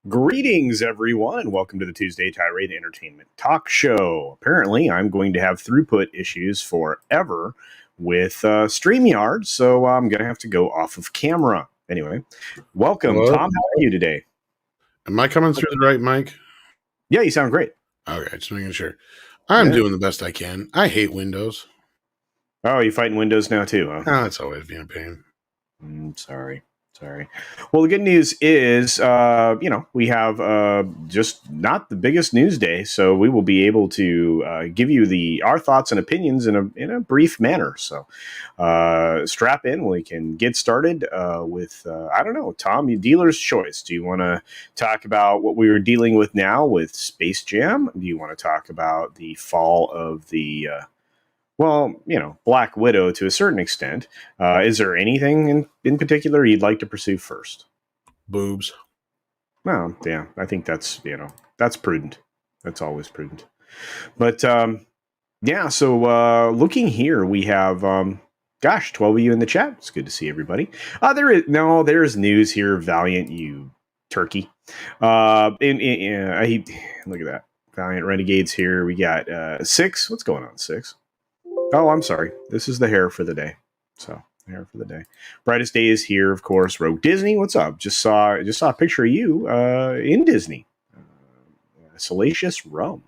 Greetings, everyone, and welcome to the Tuesday Tirade Entertainment Talk Show. Apparently, I'm going to have throughput issues forever with StreamYard, so I'm going to have to go off of camera. Anyway, welcome, Hello? Tom. How are you today? Am I coming through the right mic? Yeah, you sound great. Okay, just making sure. I'm doing the best I can. I hate Windows. Oh, you fighting Windows now, too, huh? Oh, it's always been a pain. Sorry. Well, the good news is, we have just not the biggest news day, so we will be able to give you our thoughts and opinions in a brief manner. So, strap in. We can get started with I don't know, Tom. You dealer's choice. Do you want to talk about what we were dealing with now with Space Jam? Do you want to talk about the fall of the Black Widow to a certain extent? Is there anything in particular you'd like to pursue first? Boobs. Well, yeah, I think that's prudent. That's always prudent. But, so looking here, we have, 12 of you in the chat. It's good to see everybody. There's news here, Valiant, you turkey. Look at that. Valiant Renegades here. We got 6. What's going on, 6? Oh, I'm sorry. This is the hair for the day. So, hair for the day. Brightest Day is here, of course. Rogue Disney, what's up? Just saw a picture of you in Disney. Salacious Rum.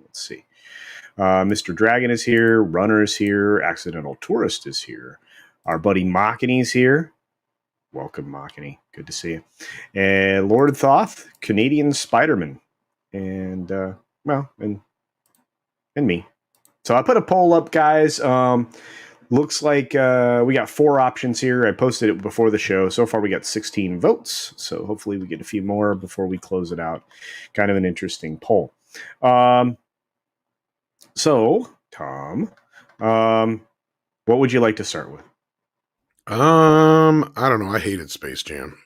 Let's see. Mr. Dragon is here. Runner is here. Accidental Tourist is here. Our buddy Machini is here. Welcome, Machini. Good to see you. And Lord Thoth, Canadian Spider-Man. And, and me. So I put a poll up, guys. Looks like we got 4 options here. I posted it before the show. So far, we got 16 votes. So hopefully we get a few more before we close it out. Kind of an interesting poll. So, Tom, what would you like to start with? I don't know. I hated Space Jam.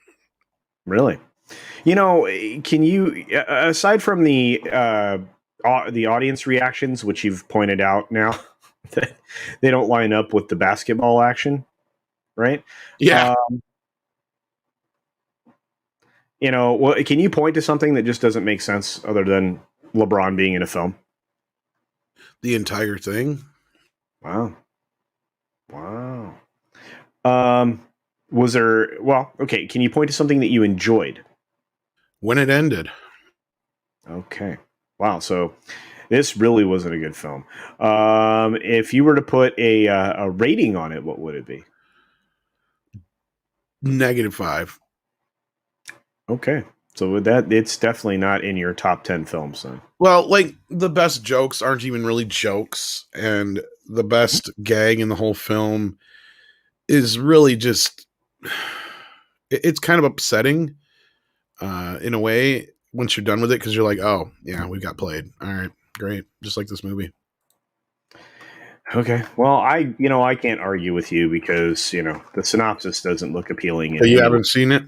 Really? Can you, aside from the audience reactions, which you've pointed out now, that they don't line up with the basketball action, right? Yeah. Can you point to something that just doesn't make sense other than LeBron being in a film? The entire thing? Wow. Was there... Well, okay, can you point to something that you enjoyed? When it ended. Okay. Wow, so this really wasn't a good film. If you were to put a rating on it, what would it be? -5. Okay. So with that, it's definitely not in your top 10 films then. Well, like, the best jokes aren't even really jokes, and the best gag in the whole film is really just... It's kind of upsetting in a way once you're done with it, because you're like, oh, yeah, we got played. All right, great. Just like this movie. Okay. Well, I can't argue with you because, the synopsis doesn't look appealing. So you haven't seen it?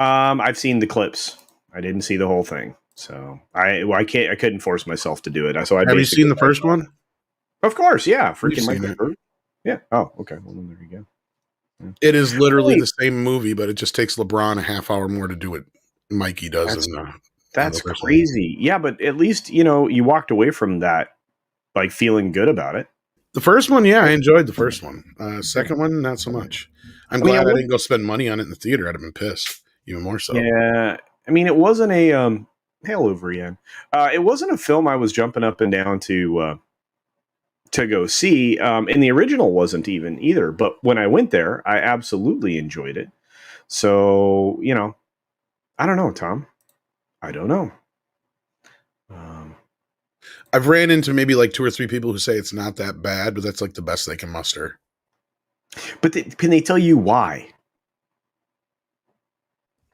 I've seen the clips. I didn't see the whole thing. So I couldn't force myself to do it. So have you seen the first one? Of course. Yeah. Freaking Michael. Yeah. Oh, okay. Well, then there you go. It is literally Wait, the same movie, but it just takes LeBron a half hour more to do what Mikey does that's in the that's first one. crazy. Yeah, but at least you walked away from that like feeling good about it. The first one, yeah, I enjoyed the first one. Yeah. Second one, not so much. I'm I mean, glad I didn't go spend money on it in the theater. I'd have been pissed, even more so. yeah. I mean, it wasn't a hail over again. It wasn't a film I was jumping up and down to go see. And the original wasn't even either. But when I went there, I absolutely enjoyed it. So I don't know, Tom. I don't know. Um, I've ran into maybe like 2 or 3 people who say it's not that bad, but that's like the best they can muster. but can they tell you why?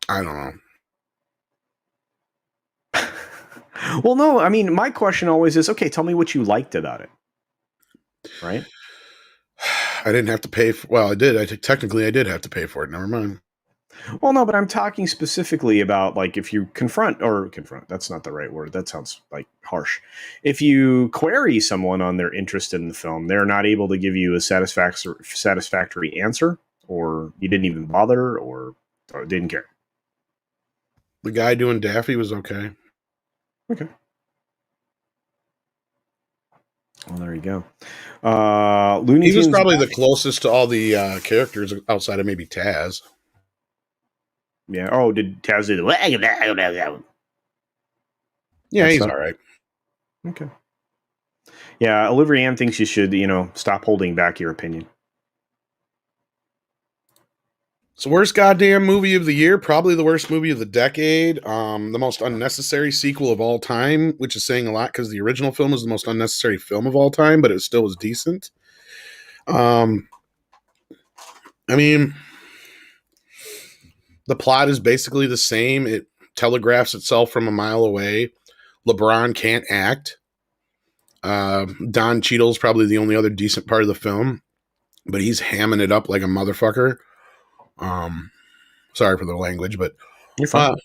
I don't know. Well, no. I mean, my question always is, okay, tell me what you liked about it, right? I didn't have to pay for. Well, I did. Technically I did have to pay for it. Never mind. Well, no, but I'm talking specifically about like if you confront, that's not the right word. That sounds like harsh. If you query someone on their interest in the film, they're not able to give you a satisfactory answer, or you didn't even bother, or didn't care. The guy doing Daffy was okay. Okay. Well, there you go. Looney He was Tunes. probably the closest to all the characters outside of maybe Taz. Yeah. Oh, did Taz do the Yeah, that he's stuff? all right. Okay. Yeah, Olivia Ann thinks you should, stop holding back your opinion. So worst goddamn movie of the year, probably the worst movie of the decade. The most unnecessary sequel of all time, which is saying a lot because the original film was the most unnecessary film of all time, but it still was decent. Um, I mean, the plot is basically the same. It telegraphs itself from a mile away. LeBron can't act. Don Cheadle's probably the only other decent part of the film, but he's hamming it up like a motherfucker. Um, Sorry for the language, but You're fine. uh,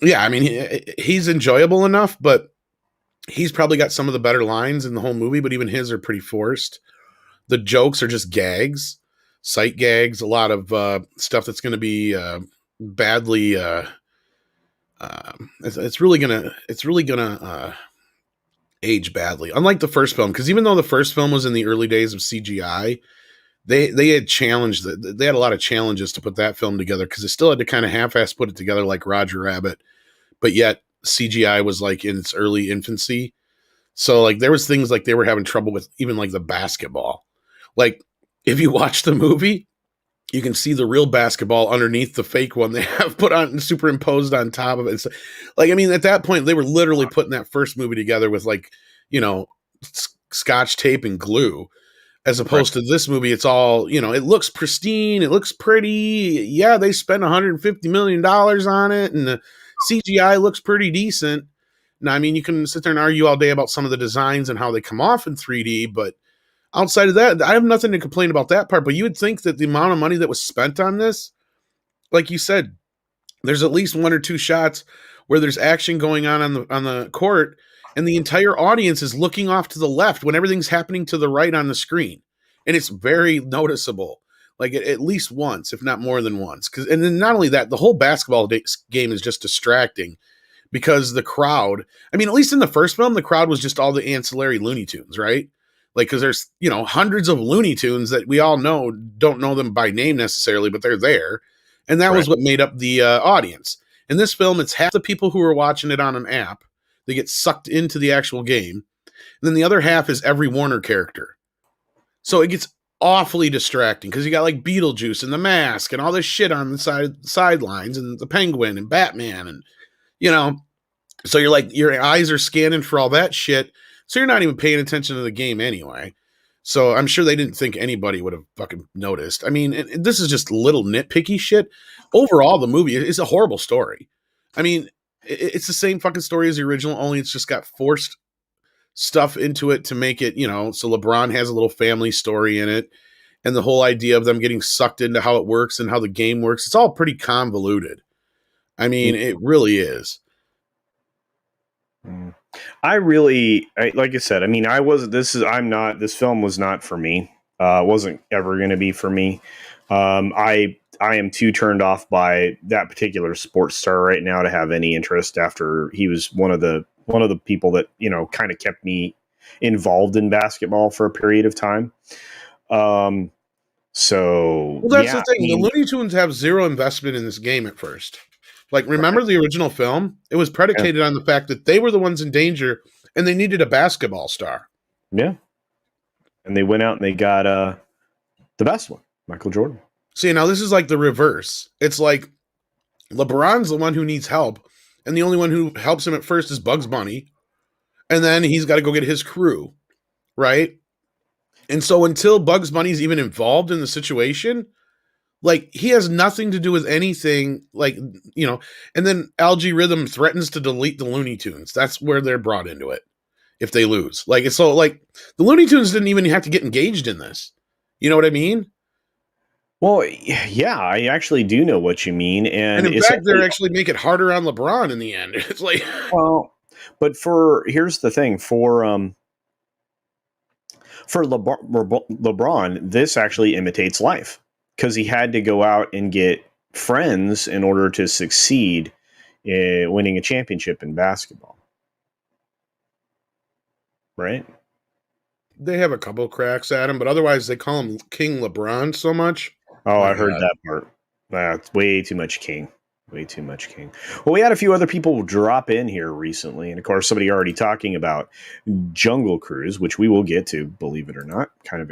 yeah, I mean, he's enjoyable enough, but he's probably got some of the better lines in the whole movie, but even his are pretty forced. The jokes are just gags, sight gags, a lot of stuff that's going to be badly. It's really gonna age badly. Unlike the first film, because even though the first film was in the early days of CGI, they had challenged they had a lot of challenges to put that film together because it still had to kind of half-ass put it together like Roger Rabbit, but yet CGI was like in its early infancy. So like there was things like they were having trouble with even like the basketball. Like if you watch the movie, you can see the real basketball underneath the fake one they have put on and superimposed on top of it. It's like, I mean, at that point, they were literally putting that first movie together with like, you know, scotch tape and glue, as Right. opposed to this movie. It's all, it looks pristine. It looks pretty. Yeah, they spent $150 million on it, and the CGI looks pretty decent. Now, I mean, you can sit there and argue all day about some of the designs and how they come off in 3D, but outside of that, I have nothing to complain about that part. But you would think that the amount of money that was spent on this, like you said, there's at least 1 or 2 shots where there's action going on the court, and the entire audience is looking off to the left when everything's happening to the right on the screen, and it's very noticeable. Like at least once, if not more than once. And then not only that, the whole basketball game is just distracting because the crowd, I mean, at least in the first film, the crowd was just all the ancillary Looney Tunes, right? Like, because there's, hundreds of Looney Tunes that we all know, don't know them by name necessarily, but they're there. And that Right. was what made up the audience. In this film, it's half the people who are watching it on an app. They get sucked into the actual game. And then the other half is every Warner character. So it gets awfully distracting because you got like Beetlejuice and the Mask and all this shit on the sidelines and the Penguin and Batman and, you know, so you're like, your eyes are scanning for all that shit. So you're not even paying attention to the game anyway. So I'm sure they didn't think anybody would have fucking noticed. I mean, this is just little nitpicky shit. Overall, the movie is a horrible story. I mean, it's the same fucking story as the original, only it's just got forced stuff into it to make it, so LeBron has a little family story in it. And the whole idea of them getting sucked into how it works and how the game works, it's all pretty convoluted. I mean, it really is. Mm. Like I said, I mean, this film was not for me. It wasn't ever going to be for me. I am too turned off by that particular sports star right now to have any interest after he was one of the people that, kind of kept me involved in basketball for a period of time. Um, so Well, that's yeah, the thing. The Looney Tunes have zero investment in this game at first. Like, remember the original film? It was yeah, predicated on the fact that they were the ones in danger and they needed a basketball star. yeah, and they went out and they got the best one, Michael Jordan. See, now this is like the reverse. It's like LeBron's the one who needs help, and the only one who helps him at first is Bugs Bunny, and then he's got to go get his crew, right? And so until Bugs Bunny's even involved in the situation, like he has nothing to do with anything, like, and then Algae Rhythm threatens to delete the Looney Tunes. That's where they're brought into it if they lose. Like, it's so like the Looney Tunes didn't even have to get engaged in this. You know what I mean? Well, yeah, I actually do know what you mean, And and in fact, they're essentially, actually make it harder on LeBron in the end. It's like, well, but here's the thing for LeBron, this actually imitates life because he had to go out and get friends in order to succeed in winning a championship in basketball, right? they have a couple cracks at him, but otherwise they call him King LeBron so much. Oh, My I heard God. that part. That's way too much King. Way too much King. Well, we had a few other people drop in here recently, and of course, somebody already talking about Jungle Cruise, which we will get to, believe it or not. Kind of,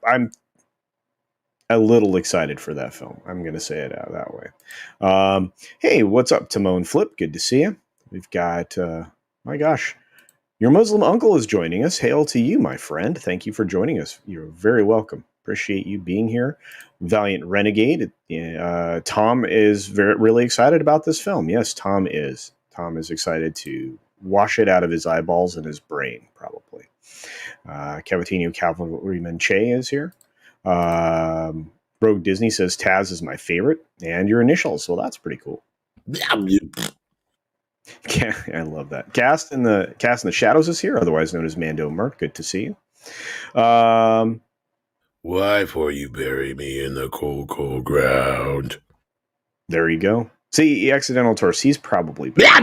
I'm a little excited for that film. I'm going to say it out that way. Hey, what's up, Timon Flip? Good to see you. We've got, my gosh, your Muslim uncle is joining us. Hail to you, my friend. Thank you for joining us. You're very welcome. Appreciate you being here. Valiant Renegade. Tom is really excited about this film. Yes, Tom is. Tom is excited to wash it out of his eyeballs and his brain, probably. Cavatinho Cavalryman Che is here. Rogue Disney says Taz is my favorite, and your initials. Well, that's pretty cool. Yeah, I love that. Cast in the Shadows is here, otherwise known as Mando Merc. Good to see you. Why for you bury me in the cold, cold ground? There you go. See, Accidental Torse, he's probably. Yeah,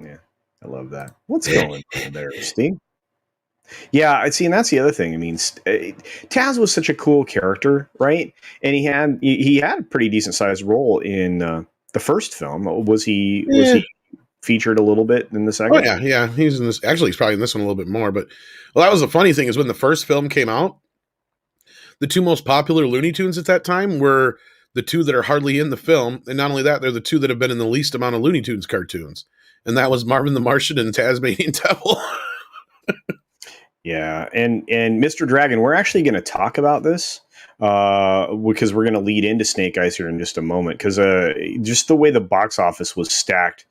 I love that. What's going on there, Steve? Yeah, I see, and that's the other thing. I mean, Taz was such a cool character, right? And he had a pretty decent sized role in the first film. Was he featured a little bit in the second? Oh yeah. He's in this. Actually, he's probably in this one a little bit more. But well, that was the funny thing is when the first film came out, the two most popular Looney Tunes at that time were the two that are hardly in the film, and not only that, they're the two that have been in the least amount of Looney Tunes cartoons, and that was Marvin the Martian and Tasmanian Devil. Yeah, and Mr. Dragon, we're actually going to talk about this because we're going to lead into Snake Eyes here in just a moment because just the way the box office was stacked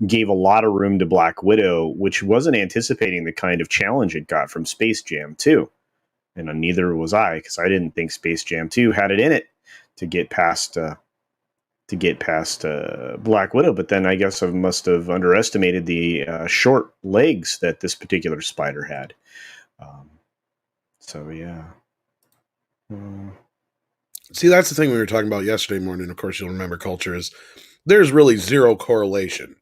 gave a lot of room to Black Widow, which wasn't anticipating the kind of challenge it got from Space Jam 2. And neither was I because I didn't think Space Jam 2 had it in it to get past Black Widow, but then I guess I must have underestimated the short legs that this particular spider had. So yeah. See, that's the thing we were talking about yesterday morning. Of course, you'll remember culture is there's really zero correlation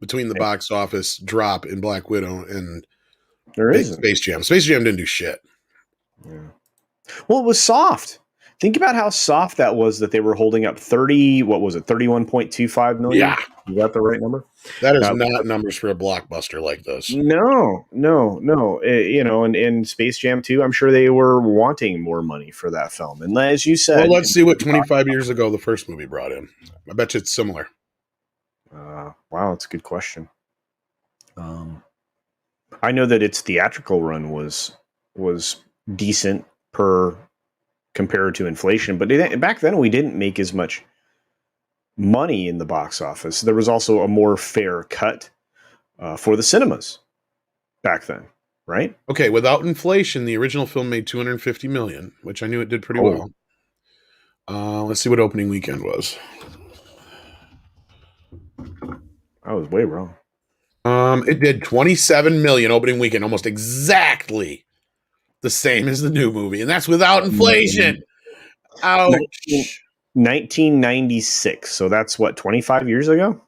between the box office drop in Black Widow and there isn't. Space Jam. Space Jam didn't do shit. Yeah. Well, it was soft. Think about how soft that was that they were holding up 31.25 million. Yeah. Is that the right number? That is not numbers for a blockbuster like this. No. And Space Jam 2, I'm sure they were wanting more money for that film. And as you said... Well, let's see what 25 years ago the first movie brought in. I bet you it's similar. Wow, that's a good question. I know that its theatrical run was decent compared to inflation, but back then we didn't make as much money in the box office. There was also a more fair cut for the cinemas back then, right? Okay, without inflation, the original film made $250 million, which I knew it did pretty well. Let's see what opening weekend was. I was way wrong. It did $27 million opening weekend, almost exactly the same as the new movie, and that's without inflation. Ouch. 1996. So that's what, 25 years ago?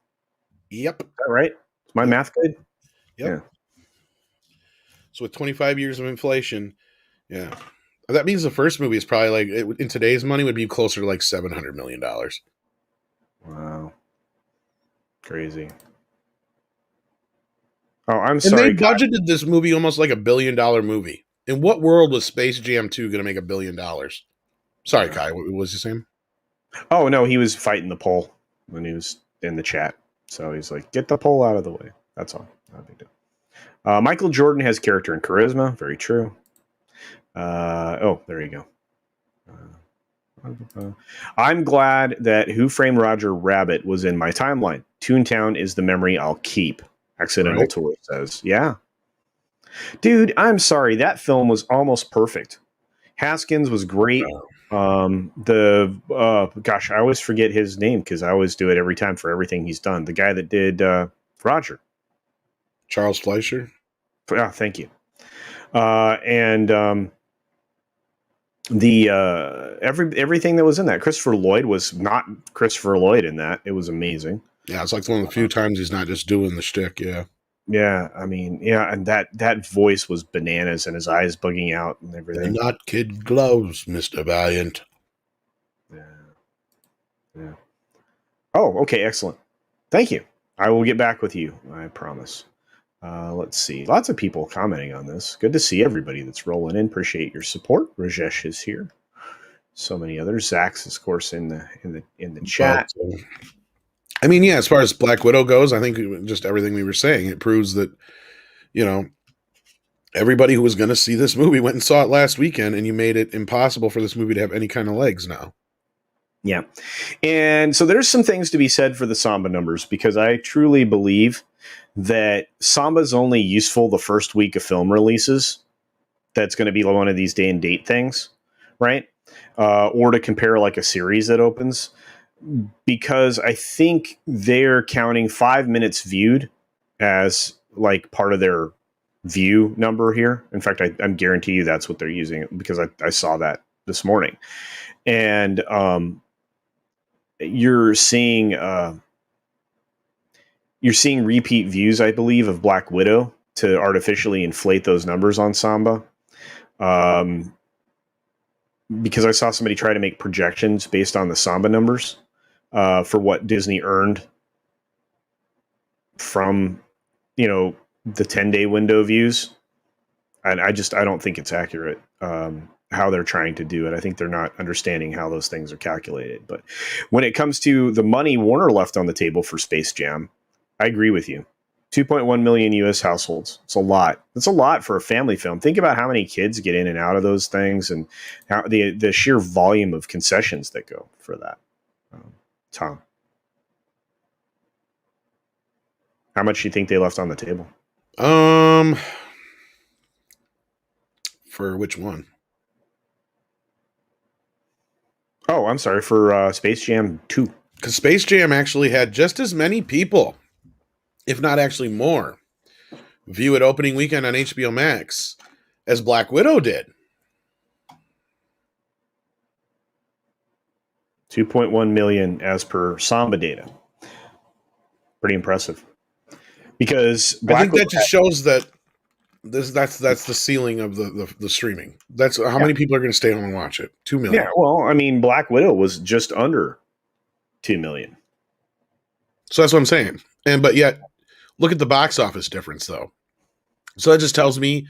Yep. Is that right? Is my math good? Yep. Yeah. So with 25 years of inflation, yeah. That means the first movie is probably like, in today's money, would be closer to like $700 million. Wow. Crazy. Oh, I'm And they sorry, Kyle. budgeted this movie almost like $1 billion movie. In what world was Space Jam 2 going to make $1 billion? Sorry, Kai, what was you saying? Oh, no, he was fighting the pole when he was in the chat. So he's like, get the pole out of the way. That's all. Not a big deal. Michael Jordan has character and charisma. Very true. Oh, there you go. I'm glad that Who Framed Roger Rabbit was in my timeline. Toontown is the memory I'll keep. Accidental Right. Tour says. Yeah. Dude, I'm sorry. That film was almost perfect. Haskins was great. Gosh, I always forget his name because I always do it every time for everything he's done. The guy that did Roger. Charles Fleischer. Thank you. And the everything that was in that. Christopher Lloyd was not Christopher Lloyd in that. It was amazing. Yeah, it's like one of the few times he's not just doing the shtick. Yeah. Yeah, I mean, yeah, and that voice was bananas, and his eyes bugging out and everything. They're not kid gloves, Mr. Valiant. Yeah. Yeah. Oh, okay, excellent. Thank you. I will get back with you. I promise. Let's see. Lots of people commenting on this. Good to see everybody that's rolling in. Appreciate your support. Rajesh is here. So many others. Zach's, of course, in the chat. But, I mean, yeah, as far as Black Widow goes, I think just everything we were saying, it proves that, everybody who was going to see this movie went and saw it last weekend, and you made it impossible for this movie to have any kind of legs now. Yeah. And so there's some things to be said for the Samba numbers, because I truly believe that Samba's only useful the first week of film releases. That's going to be one of these day and date things, right? Or to compare like a series that opens. Because I think they're counting 5 minutes viewed as like part of their view number here. In fact, I'm guarantee you that's what they're using, because I saw that this morning. And you're seeing repeat views, I believe, of Black Widow to artificially inflate those numbers on Samba. Because I saw somebody try to make projections based on the Samba numbers for what Disney earned from, the 10-day window views. And I don't think it's accurate how they're trying to do it. I think they're not understanding how those things are calculated. But when it comes to the money Warner left on the table for Space Jam, I agree with you. 2.1 million U.S. households. It's a lot. It's a lot for a family film. Think about how many kids get in and out of those things, and how the sheer volume of concessions that go for that. Tom, how much do you think they left on the table? For which one? Oh, I'm sorry, for Space Jam 2. Because Space Jam actually had just as many people, if not actually more, view it opening weekend on HBO Max as Black Widow did. 2.1 million as per Samba data. Pretty impressive. Because I think that just shows that that's the ceiling of the streaming. That's how many people are going to stay home and watch it. 2 million. Yeah, well, I mean, Black Widow was just under 2 million. So that's what I'm saying. But yet, look at the box office difference, though. So that just tells me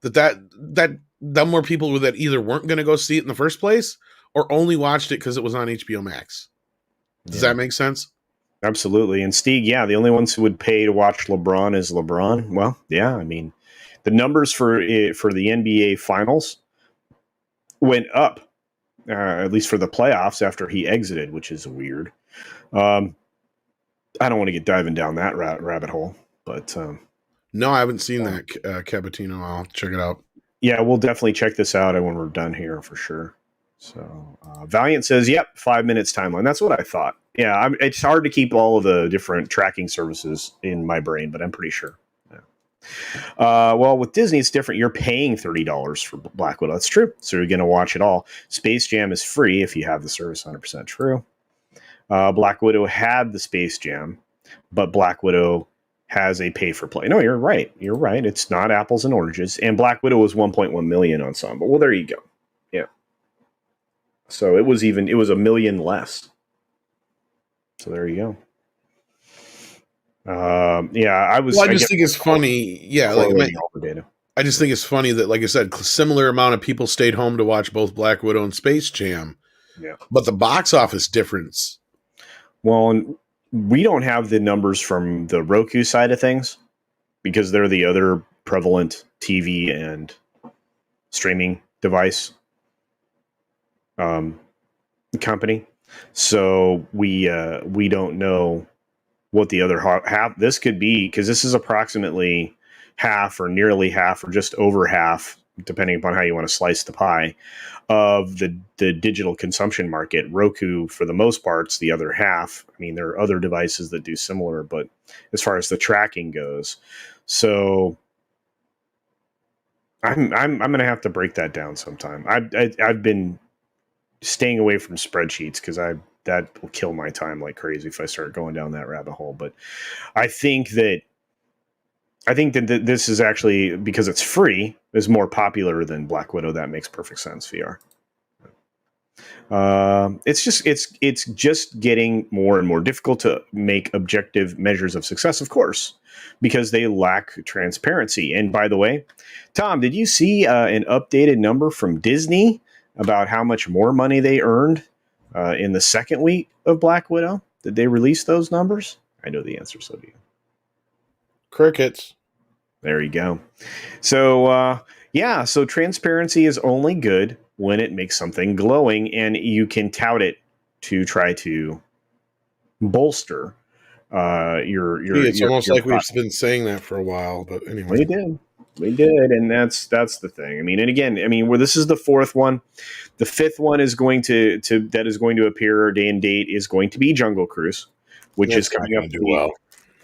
that more people that either weren't going to go see it in the first place or only watched it because it was on HBO Max. Does that make sense? Absolutely. And Stieg, yeah, the only ones who would pay to watch LeBron is LeBron. Well, yeah, I mean, the numbers for the NBA Finals went up, at least for the playoffs, after he exited, which is weird. I don't want to get diving down that rabbit hole, but no, I haven't seen that, Cabatino. I'll check it out. Yeah, we'll definitely check this out when we're done here for sure. So Valiant says, yep, 5 minutes timeline. That's what I thought. Yeah, it's hard to keep all of the different tracking services in my brain, but I'm pretty sure. Yeah. Well, with Disney, it's different. You're paying $30 for Black Widow. That's true. So you're going to watch it all. Space Jam is free if you have the service. 100% true. Black Widow had the Space Jam, but Black Widow has a pay for play. No, you're right. You're right. It's not apples and oranges. And Black Widow was 1.1 million on some. But well, there you go. Yeah. So it was a million less. So there you go. Yeah, I was. Well, I just think it's funny. Yeah, like all the data. I just think it's funny that, like I said, similar amount of people stayed home to watch both Black Widow and Space Jam. Yeah, but the box office difference. Well, we don't have the numbers from the Roku side of things because they're the other prevalent TV and streaming device company. So we don't know what the other half. This could be because this is approximately half or nearly half or just over half, depending upon how you want to slice the pie, of the digital consumption market. Roku, for the most part, is the other half. I mean, there are other devices that do similar, but as far as the tracking goes, so I'm going to have to break that down sometime. I've been staying away from spreadsheets because that will kill my time like crazy if I start going down that rabbit hole. But I think that this is actually, because it's free, is more popular than Black Widow. That makes perfect sense. VR. It's just getting more and more difficult to make objective measures of success, of course, because they lack transparency. And by the way, Tom, did you see an updated number from Disney about how much more money they earned in the second week of Black Widow? Did they release those numbers? I know the answer, so do you. Crickets. There you go. So, so transparency is only good when it makes something glowing, and you can tout it to try to bolster your. It's almost like we've been saying that for a while, but anyway, we did, and that's the thing. I mean, and again, where this is the fourth one, the fifth one is going to appear day and date is going to be Jungle Cruise, which is coming up to well.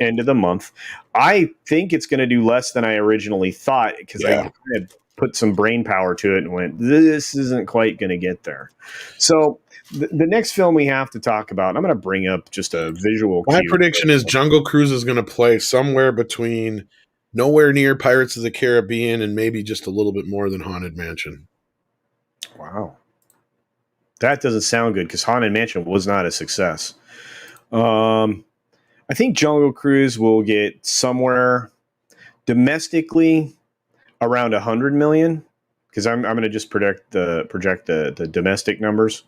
End of the month. I think it's going to do less than I originally thought because I had put some brain power to it and went, this isn't quite going to get there. So the next film we have to talk about, I'm going to bring up just a visual cue. My prediction is Jungle Cruise is going to play somewhere between nowhere near Pirates of the Caribbean and maybe just a little bit more than Haunted Mansion. Wow. That doesn't sound good because Haunted Mansion was not a success. I think Jungle Cruise will get somewhere domestically around 100 million because I'm going to just project the domestic numbers,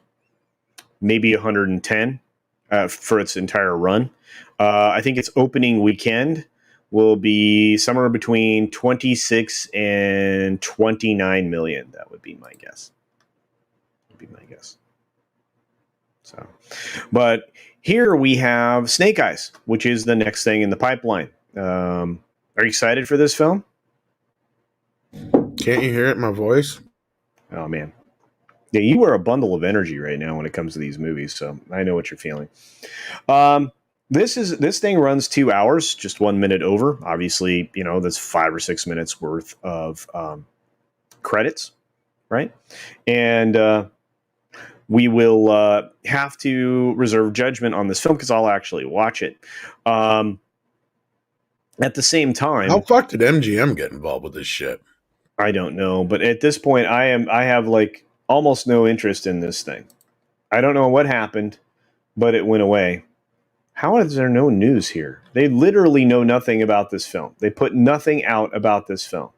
maybe 110 for its entire run. I think its opening weekend will be somewhere between 26 and 29 million. That would be my guess. So, but here we have Snake Eyes, which is the next thing in the pipeline. Are you excited for this film? Can't you hear it in my voice? Oh, man. Yeah, you are a bundle of energy right now when it comes to these movies, so I know what you're feeling. This thing runs 2 hours, just 1 minute over. Obviously, that's 5 or 6 minutes worth of credits, right? And we will have to reserve judgment on this film because I'll actually watch it. At the same time, how fuck did MGM get involved with this shit? I don't know, but at this point, I have like almost no interest in this thing. I don't know what happened, but it went away. How is there no news here? They literally know nothing about this film. They put nothing out about this film.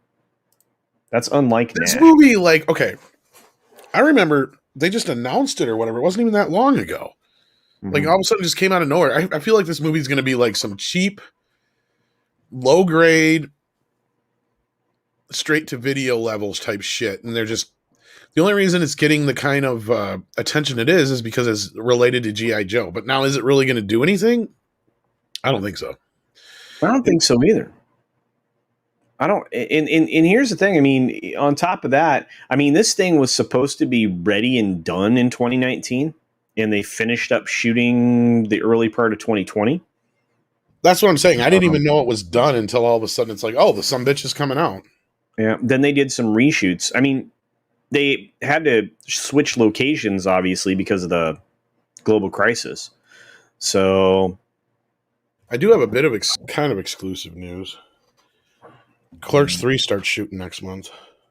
That's unlike this movie. Like, okay, I remember they just announced it or whatever. It wasn't even that long ago. Mm-hmm. Like all of a sudden, it just came out of nowhere. I feel like this movie is going to be like some cheap, low grade, straight to video levels type shit, and they're just the only reason it's getting the kind of attention it is because it's related to G.I. Joe. But now, is it really going to do anything? I don't think so. I don't think so either. I don't. And here's the thing. On top of that, this thing was supposed to be ready and done in 2019, and they finished up shooting the early part of 2020. That's what I'm saying. I didn't even know it was done until all of a sudden it's like, oh, the sumbitch is coming out. Yeah. Then they did some reshoots. I mean, they had to switch locations, obviously, because of the global crisis. So I do have a bit of kind of exclusive news. Clerks 3 starts shooting next month.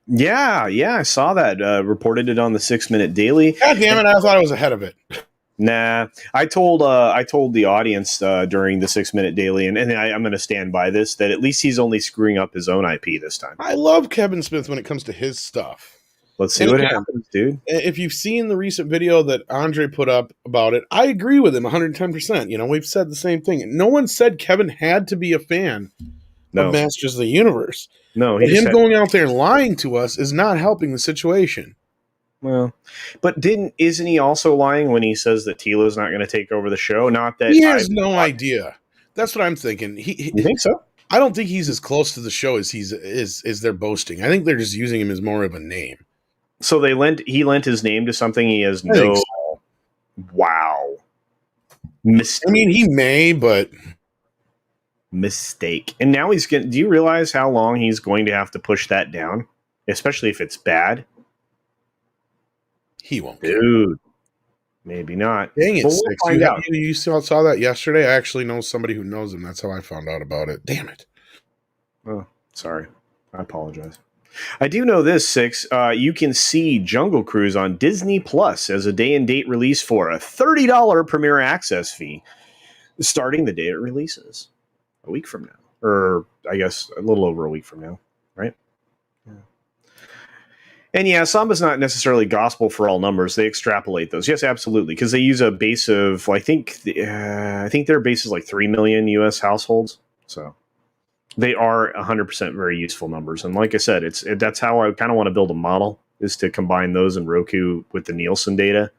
yeah, I saw that. Reported it on the 6 Minute Daily. God damn it! I thought I was ahead of it. Nah, I told the audience during the 6 Minute Daily, and I'm going to stand by this, that at least he's only screwing up his own IP this time. I love Kevin Smith when it comes to his stuff. Let's see what happens, dude. If you've seen the recent video that Andre put up about it, I agree with him 110%. You know, we've said the same thing. No one said Kevin had to be a fan of Masters of the Universe. No, but him going out there and lying to us is not helping the situation. Well, but isn't he also lying when he says that Tila's not going to take over the show? Not that he has no idea. That's what I'm thinking. You think so? I don't think he's as close to the show as they're boasting. I think they're just using him as more of a name. So he lent his name to something he has no. So. Wow. Mistake. I mean, he may, but mistake. And now he's getting. Do you realize how long he's going to have to push that down, especially if it's bad? He won't. Dude, maybe not. Dang it, we'll find out. You saw that yesterday? I actually know somebody who knows him. That's how I found out about it. Damn it. Oh, sorry. I apologize. I do know this, Six. You can see Jungle Cruise on Disney Plus as a day-and-date release for a $30 premiere access fee, starting the day it releases. A week from now. Or, I guess, a little over a week from now. Right? Yeah. And yeah, Samba's not necessarily gospel for all numbers. They extrapolate those. Yes, absolutely. Because they use a base of, I think their base is like 3 million U.S. households. So they are 100% very useful numbers. And like I said, that's how I kind of want to build a model, is to combine those and Roku with the Nielsen data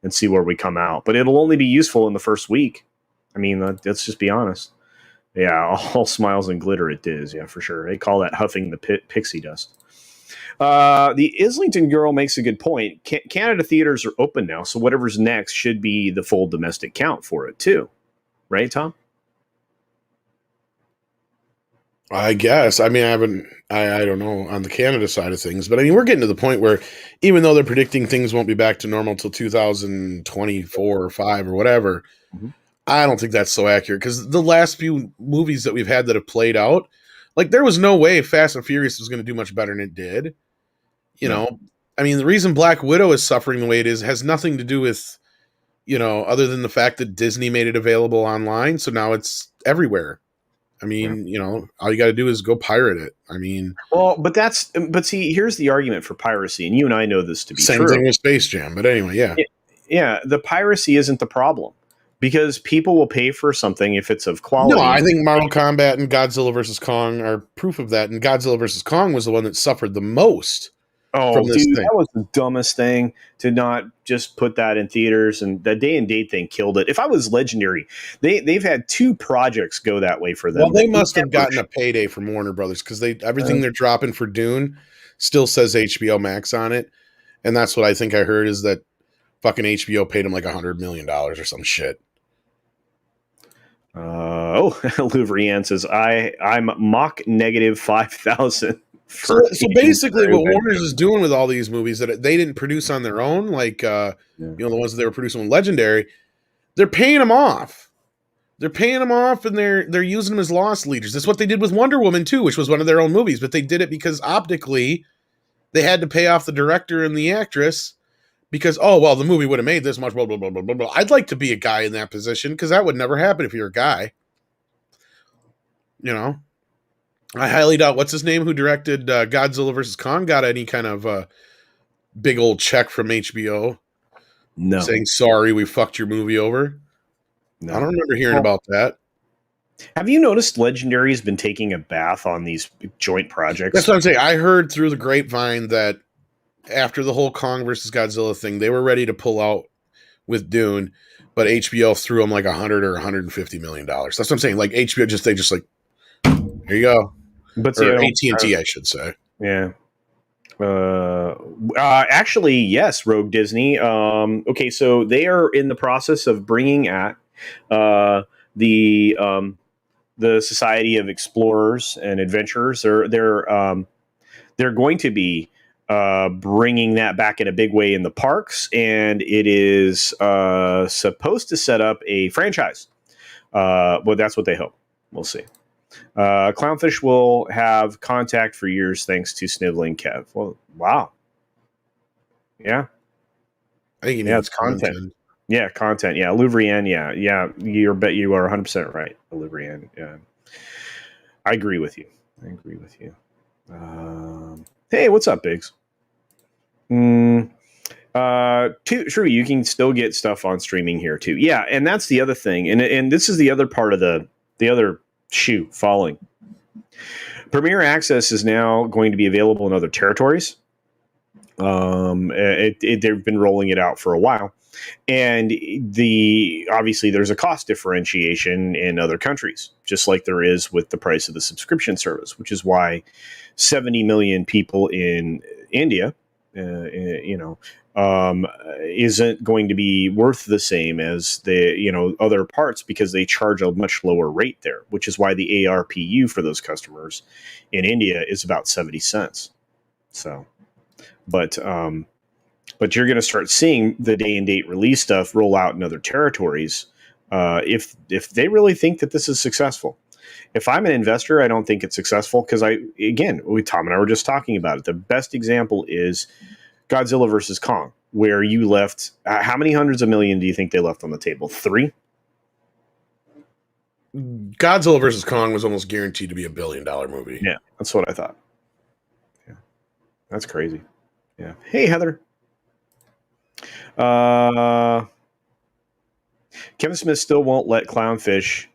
and see where we come out. But it'll only be useful in the first week. I mean, let's just be honest. Yeah, all smiles and glitter it is. Yeah, for sure. They call that huffing the pixie dust. The Islington girl makes a good point. Canada theaters are open now, so whatever's next should be the full domestic count for it too. Right, Tom? I guess. I mean, I don't know on the Canada side of things, but I mean, we're getting to the point where even though they're predicting things won't be back to normal till 2024 or 5 or whatever, I don't think that's so accurate, because the last few movies that we've had that have played out, like, there was no way Fast and Furious was going to do much better than it did. You know, I mean, the reason Black Widow is suffering the way it is has nothing to do with, other than the fact that Disney made it available online. So now it's everywhere. I mean, all you got to do is go pirate it. I mean, well, but see, here's the argument for piracy, and you and I know this to be same true. Same thing with Space Jam, but anyway, yeah. Yeah, the piracy isn't the problem, because people will pay for something if it's of quality. No, I think Mortal Kombat and Godzilla vs. Kong are proof of that, and Godzilla vs. Kong was the one that suffered the most. Oh, dude, that was the dumbest thing, to not just put that in theaters, and the day and date thing killed it. If I was Legendary, they've had 2 projects go that way for them. Well, they must have gotten a payday from Warner Brothers, because everything they're dropping for Dune still says HBO Max on it, and that's what I think I heard, is that fucking HBO paid them like $100 million or some shit. Louvrian says I'm mock negative 5,000. So basically, what Warner's is doing with all these movies that they didn't produce on their own, like the ones that they were producing with Legendary, they're paying them off. They're paying them off, and they're using them as loss leaders. That's what they did with Wonder Woman 2, which was one of their own movies, but they did it because optically they had to pay off the director and the actress, because the movie would have made this much, blah blah blah blah blah blah. I'd like to be a guy in that position, because that would never happen if you're a guy. I highly doubt what's his name who directed Godzilla vs. Kong got any kind of big old check from HBO. No, saying sorry, we fucked your movie over. No. I don't remember hearing about that. Have you noticed Legendary has been taking a bath on these joint projects? That's what I'm saying. I heard through the grapevine that after the whole Kong versus Godzilla thing, they were ready to pull out with Dune, but HBO threw them like $100 or $150 million. That's what I'm saying. Like HBO they just like, here you go. But or AT&T, I should say. Yeah. Actually, yes, Rogue Disney. So they are in the process of bringing at the the Society of Explorers and Adventurers. They're going to be bringing that back in a big way in the parks, and it is supposed to set up a franchise. Well, that's what they hope. We'll see. Clownfish will have contact for years thanks to Sniveling Kev. Well, wow. Yeah. I think he Yeah, needs it's content. content. Yeah, content. Yeah, Louvrienne. Yeah. You are 100% right, Louvrienne. Yeah. I agree with you. Hey, what's up, Biggs? True, you can still get stuff on streaming here too. Yeah, and that's the other thing, and this is the other part of the other shoe falling. Premier Access is now going to be available in other territories. They've been rolling it out for a while, and obviously there's a cost differentiation in other countries, just like there is with the price of the subscription service, which is why 70 million people in India, isn't going to be worth the same as the other parts, because they charge a much lower rate there, which is why the ARPU for those customers in India is about 70 cents. So, but you're going to start seeing the day and date release stuff roll out in other territories if they really think that this is successful. If I'm an investor, I don't think it's successful because Tom and I were just talking about it. The best example is Godzilla versus Kong, where you left how many hundreds of million do you think they left on the table? 3? Godzilla versus Kong was almost guaranteed to be $1 billion movie. Yeah, that's what I thought. Yeah, that's crazy. Yeah. Hey, Heather. Kevin Smith still won't let Clownfish.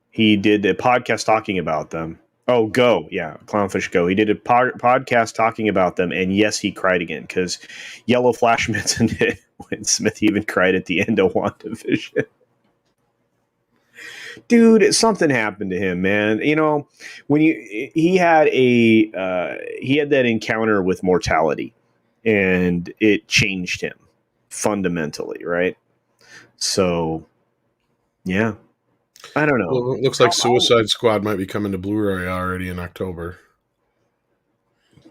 He did a podcast talking about them. Oh, Go. Yeah, Clownfish Go. He did a podcast talking about them, and yes, he cried again because Yellow Flash mentioned it when Smith even cried at the end of WandaVision. Dude, something happened to him, man. When he had that encounter with mortality, and it changed him fundamentally, right? So, yeah. I don't know. Well, it looks like Suicide Squad might be coming to Blu-ray already in October.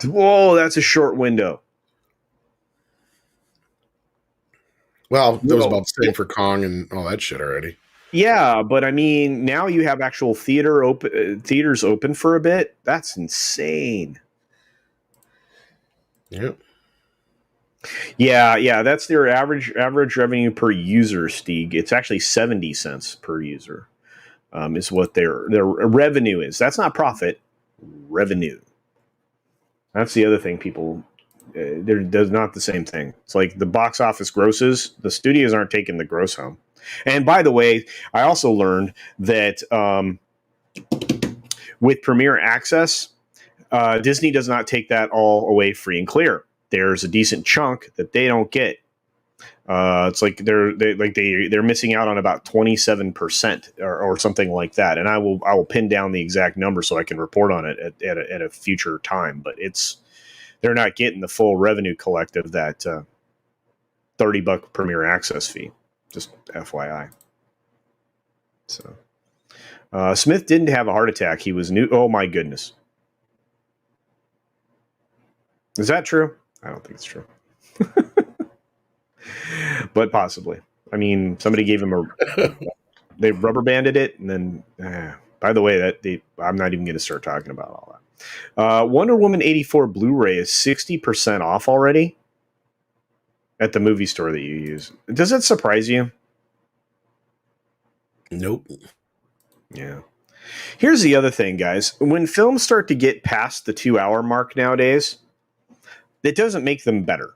Whoa, that's a short window. Well, that was about the same for Kong and all that shit already. Yeah, but I mean, now you have actual theaters open for a bit. That's insane. Yep. Yeah, that's their average revenue per user, Stieg. It's actually 70 cents per user. Is what their revenue is. That's not profit, revenue. That's the other thing people. There's not the same thing. It's like the box office grosses. The studios aren't taking the gross home. And by the way, I also learned that with Premier Access, Disney does not take that all away free and clear. There's a decent chunk that they don't get. It's like they're missing out on about 27% or something like that. And I will pin down the exact number so I can report on it at a future time. But they're not getting the full revenue collect of that $30 Premier Access fee. Just FYI. So Smith didn't have a heart attack. He was new. Oh my goodness. Is that true? I don't think it's true. But possibly. I mean, somebody gave him they rubber banded it, and then. By the way, I'm not even going to start talking about all that. Wonder Woman 84 Blu-ray is 60% off already at the movie store that you use. Does that surprise you? Nope. Yeah. Here's the other thing, guys. When films start to get past the 2-hour mark nowadays, it doesn't make them better.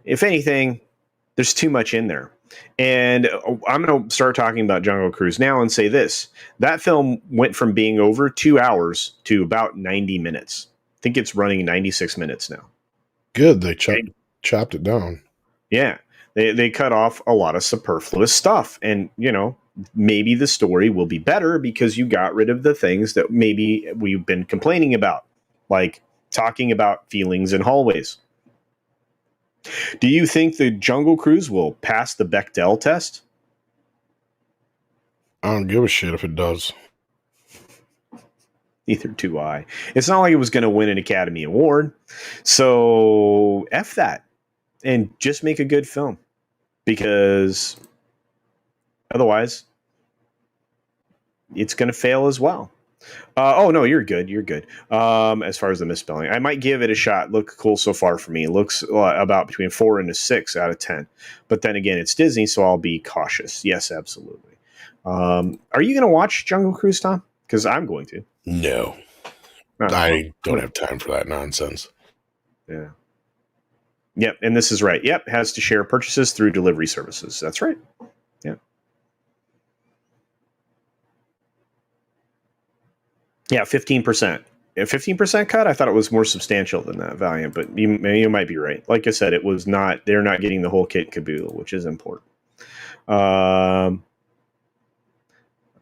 If anything, there's too much in there. And I'm going to start talking about Jungle Cruise now and say this. That film went from being over 2 hours to about 90 minutes. I think it's running 96 minutes now. Good. They chopped it down. Yeah. They cut off a lot of superfluous stuff. And, maybe the story will be better because you got rid of the things that maybe we've been complaining about, like talking about feelings in hallways. Do you think the Jungle Cruise will pass the Bechdel test? I don't give a shit if it does. Neither do I. It's not like it was going to win an Academy Award. So F that and just make a good film, because otherwise it's going to fail as well. Oh no, you're good. You're good. As far as the misspelling, I might give it a shot. Look cool so far for me. It looks about between 4 and a 6 out of 10. But then again, it's Disney, so I'll be cautious. Yes, absolutely. Are you going to watch Jungle Cruise, Tom? Because I'm going to. No. I don't have time for that nonsense. Yeah. Yep, and this is right. Yep, has to share purchases through delivery services. That's right. Yeah. Yeah, 15%. A 15% cut? I thought it was more substantial than that, Valiant, but you might be right. Like I said, it was not, they're not getting the whole kit and caboodle, which is important.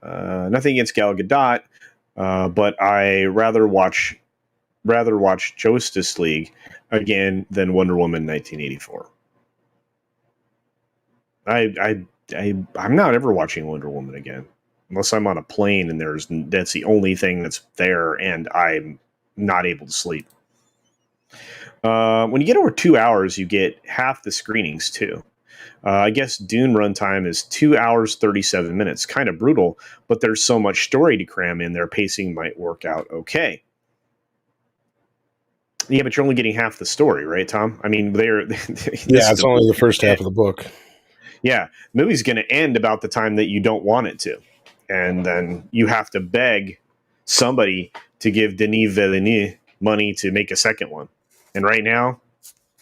Nothing against Gal Gadot, but I rather watch Justice League again than Wonder Woman 1984. I'm not ever watching Wonder Woman again unless I'm on a plane and that's the only thing that's there and I'm not able to sleep. When you get over 2 hours, you get half the screenings too. I guess Dune runtime is 2 hours 37 minutes. Kind of brutal, but there's so much story to cram in. Their pacing might work out okay. Yeah, but you're only getting half the story, right, Tom? I mean, It's only the first half of the book. Yeah, the movie's going to end about the time that you don't want it to, and then you have to beg somebody to give Denis Villeneuve money to make a second one. And right now,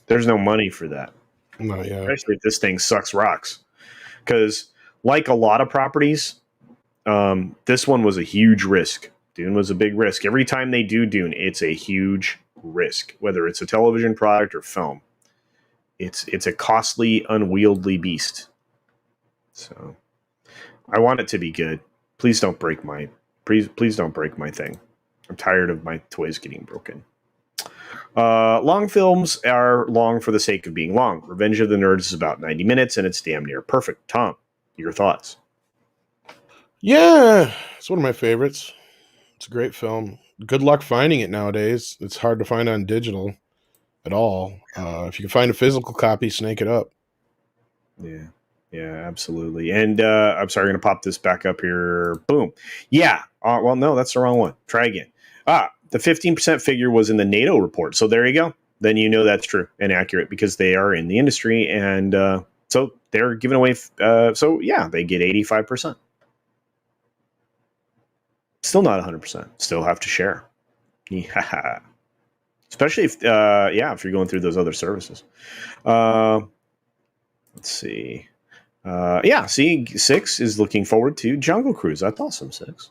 there's no money for that. Not yet. Especially if this thing sucks rocks. Because, like a lot of properties, this one was a huge risk. Dune was a big risk. Every time they do Dune, it's a huge risk, whether it's a television product or film. It's a costly, unwieldy beast. So I want it to be good. Please don't break my thing. I'm tired of my toys getting broken. Long films are long for the sake of being long. Revenge of the Nerds is about 90 minutes and it's damn near perfect. Tom, your thoughts? Yeah, it's one of my favorites. It's a great film. Good luck finding it nowadays. It's hard to find on digital at all. If you can find a physical copy, snake it up. Yeah, absolutely. And I'm sorry, I'm going to pop this back up here. Boom. Yeah. Well, no, that's the wrong one. Try again. The 15% figure was in the NATO report. So there you go. Then you know that's true and accurate because they are in the industry. And so they're giving away. So, yeah, they get 85%. Still not 100%. Still have to share. Yeah. Especially if you're going through those other services. Let's see. See, 6 is looking forward to Jungle Cruise. That's awesome, 6.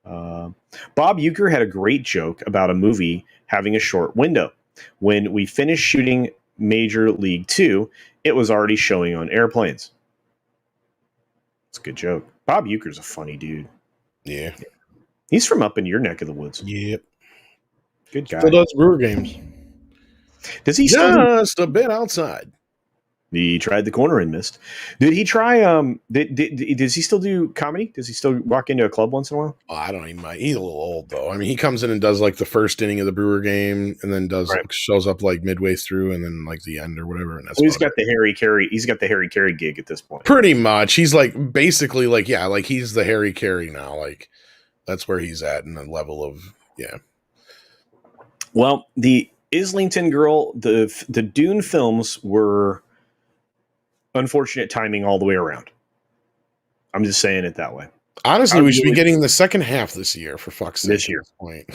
Bob Uecker had a great joke about a movie having a short window. When we finished shooting Major League 2, it was already showing on airplanes. It's a good joke. Bob Uecker's a funny dude. Yeah. He's from up in your neck of the woods. Yep. Good guy. Still does Brewer games. Does he just a bit outside? He tried the corner and missed. Did he try? Does he still do comedy? Does he still walk into a club once in a while? Oh, I don't even mind. He's a little old though. I mean, he comes in and does like the first inning of the Brewer game, and then shows up like midway through, and then like the end or whatever. And that's he's got the Harry Carey. He's got the Harry Carey gig at this point. Pretty much. He's like basically like like he's the Harry Carey now. Like that's where he's at in the level of Well, the Islington Girl, the Dune films were unfortunate timing all the way around. I'm just saying it that way. Honestly, we should be getting the second half this year, for fuck's sake. This year. Point.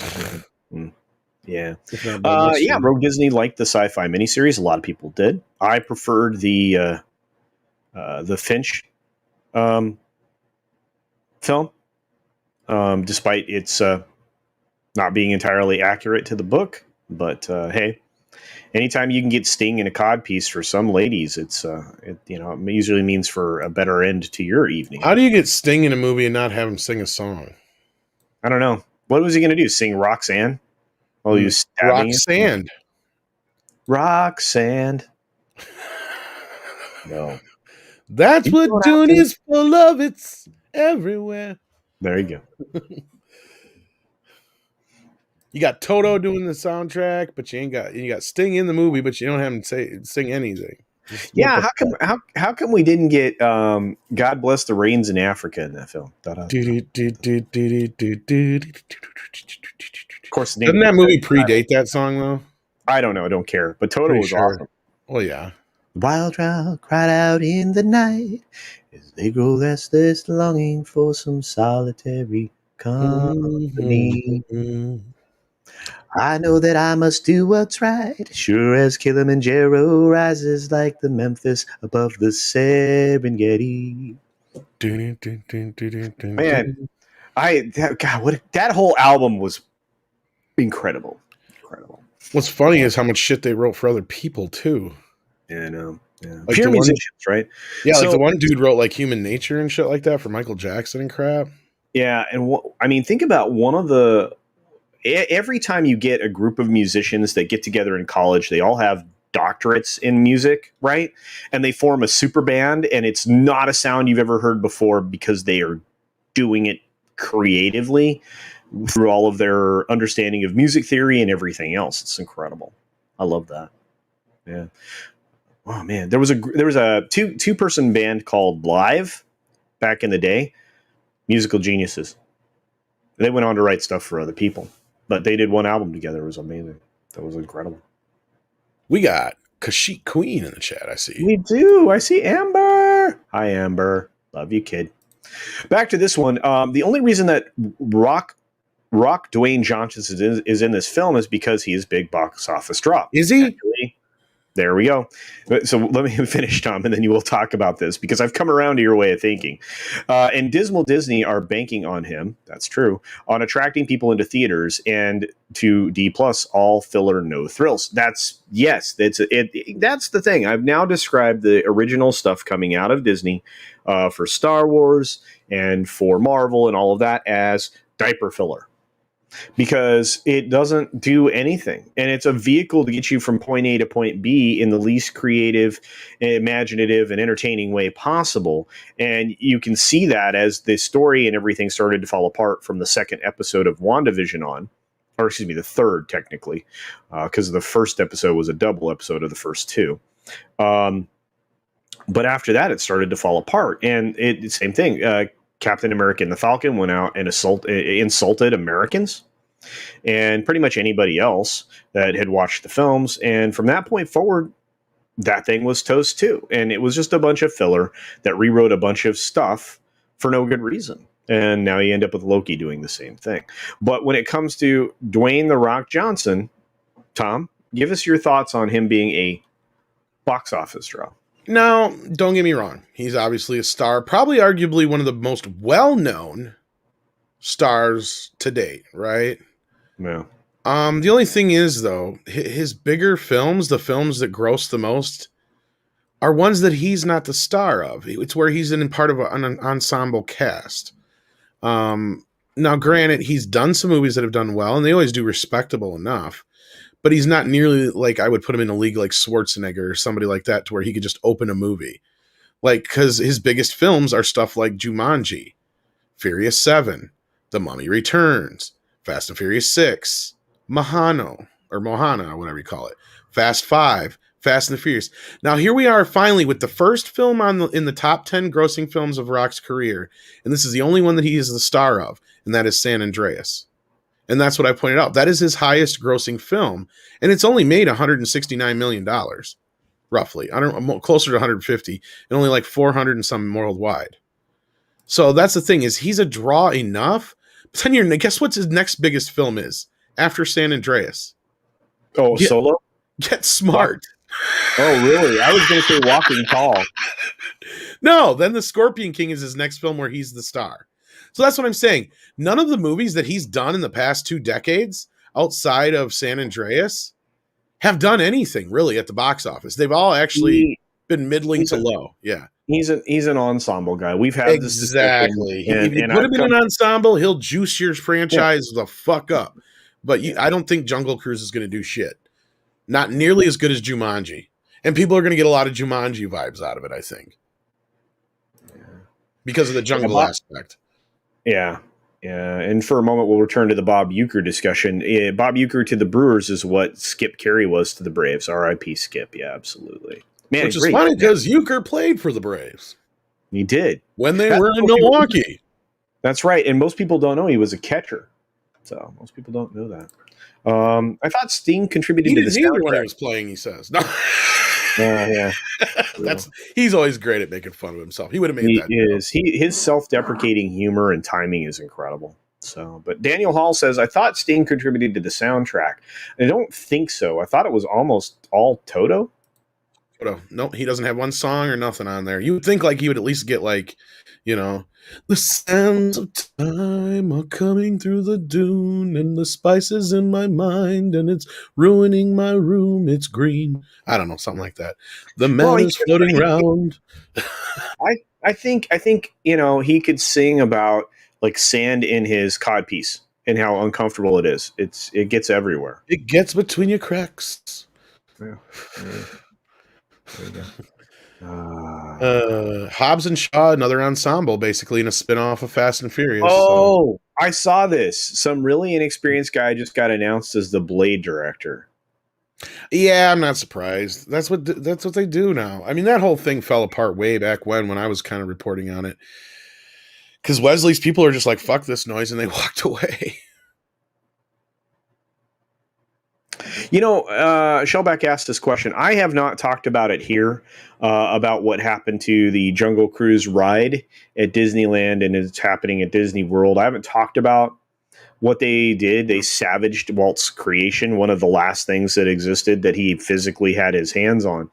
Yeah. Rogue Disney liked the sci-fi miniseries. A lot of people did. I preferred the Finch film, despite its not being entirely accurate to the book. But hey, anytime you can get Sting in a cod piece for some ladies, it usually means for a better end to your evening. How do you get Sting in a movie and not have him sing a song? I don't know. What was he going to do? Sing Roxanne? While he was stabbing Roxanne. Roxanne. No. That's what Dune is full of. It's everywhere. There you go. You got Toto doing the soundtrack, but you got Sting in the movie, but you don't have him sing anything. Just what Yeah, the how come how come we didn't get God Bless the Rains in Africa in that film? Da-da. Of course, the name Doesn't of that the movie predate that song though? I don't know, I don't care. But Toto Pretty was sure. awesome. Well, yeah. Wild trout cried out in the night as they grow restless, longing for some solitary company. Mhm. I know that I must do what's right, sure as Kilimanjaro rises like the Memphis above the Serengeti. Man, God, what that whole album was incredible, incredible. What's funny is how much shit they wrote for other people too. And Like pure the one, musicians, right? yeah, like the So one dude wrote like Human Nature and shit like that for Michael Jackson and crap. yeah, and I mean, think about one of the every time you get a group of musicians that get together in college, they all have doctorates in music, right? And they form a super band, and it's not a sound you've ever heard before because they are doing it creatively through all of their understanding of music theory and everything else. It's incredible. I love that. Yeah. Oh man, there was a two person band called Live back in the day. Musical geniuses. They went on to write stuff for other people, but they did one album together. It was amazing. That was incredible. We got Kashyyyk Queen in the chat. I see. We do. I see Amber. Hi, Amber. Love you, kid. Back to this one. The only reason that Rock Dwayne Johnson is in this film is because he is big box office draw. Is he? Actually, there we go. So let me finish, Tom, and then you will talk about this because I've come around to your way of thinking. And Dismal Disney are banking on him. That's true, on attracting people into theaters and to D plus all filler, no thrills. That's That's the thing. I've now described the original stuff coming out of Disney for Star Wars and for Marvel and all of that as diaper filler because it doesn't do anything. And it's a vehicle to get you from point A to point B in the least creative, imaginative, and entertaining way possible. And you can see that as the story and everything started to fall apart from the second episode of WandaVision on, or excuse me, the third technically, because the first episode was a double episode of the first two. But after that, it started to fall apart. And same thing. Captain America and the Falcon went out and insulted Americans and pretty much anybody else that had watched the films. And from that point forward, that thing was toast too. And it was just a bunch of filler that rewrote a bunch of stuff for no good reason. And now you end up with Loki doing the same thing. But when it comes to Dwayne "The Rock" Johnson, Tom, give us your thoughts on him being a box office draw. Now, don't get me wrong. He's obviously a star, probably arguably one of the most well-known stars to date, right? Yeah. The only thing is though, his bigger films, the films that gross the most, are ones that he's not the star of. It's where he's in part of an ensemble cast. Now granted, he's done some movies that have done well, and they always do respectable enough. But he's not nearly like I would put him in a league like Schwarzenegger or somebody like that to where he could just open a movie. Like, because his biggest films are stuff like Jumanji, Furious 7, The Mummy Returns, Fast and Furious 6, Mohana, or whatever you call it, Fast 5, Fast and the Furious. Now, here we are finally with the first film in the top 10 grossing films of Rock's career, and this is the only one that he is the star of, and that is San Andreas. And that's what I pointed out. That is his highest grossing film. And it's only made $169 million, roughly. I don't know, closer to 150, and only like 400 and some worldwide. So that's the thing, is he's a draw enough. But then guess what his next biggest film is after San Andreas? Oh, Solo? Get Smart. Oh, really? I was going to say Walking Tall. No, then The Scorpion King is his next film where he's the star. So that's what I'm saying. None of the movies that he's done in the past 2 decades outside of San Andreas have done anything really at the box office. They've all actually been middling to low. Yeah. He's an ensemble guy. We've had exactly. If you put him in an ensemble, he'll juice your franchise the fuck up. But I don't think Jungle Cruise is going to do shit. Not nearly as good as Jumanji. And people are going to get a lot of Jumanji vibes out of it, I think. because of the jungle aspect. Yeah. Yeah. And for a moment, we'll return to the Bob Uecker discussion. Bob Uecker to the Brewers is what Skip Carey was to the Braves. R.I.P. Skip. Yeah, absolutely. Man, Which is funny because Uecker played for the Braves. He did. When they were in Milwaukee. That's right. And most people don't know he was a catcher. So most people don't know that. I thought Sting contributed to the soundtrack when he was playing, he says. No. Yeah. He's always great at making fun of himself. He would have made that. His self-deprecating humor and timing is incredible. So, but Daniel Hall says, I thought Sting contributed to the soundtrack. I don't think so. I thought it was almost all Toto. No, he doesn't have one song or nothing on there. You would think like he would at least get like, the sands of time are coming through the dune, and the spices in my mind, and it's ruining my room. It's green. I don't know, something like that. The man is floating around. I think he could sing about like sand in his codpiece and how uncomfortable it is. It gets everywhere. It gets between your cracks. Yeah. There you go. Hobbs and Shaw, another ensemble, basically in a spin-off of Fast and Furious. Oh, I saw this. Some really inexperienced guy just got announced as the Blade director. Yeah, I'm not surprised. That's what they do now. I mean, that whole thing fell apart way back when I was kind of reporting on it. Because Wesley's people are just like, fuck this noise, and they walked away. Shellback asked this question. I have not talked about it here, about what happened to the Jungle Cruise ride at Disneyland and it's happening at Disney World. I haven't talked about what they did. They savaged Walt's creation, one of the last things that existed that he physically had his hands on.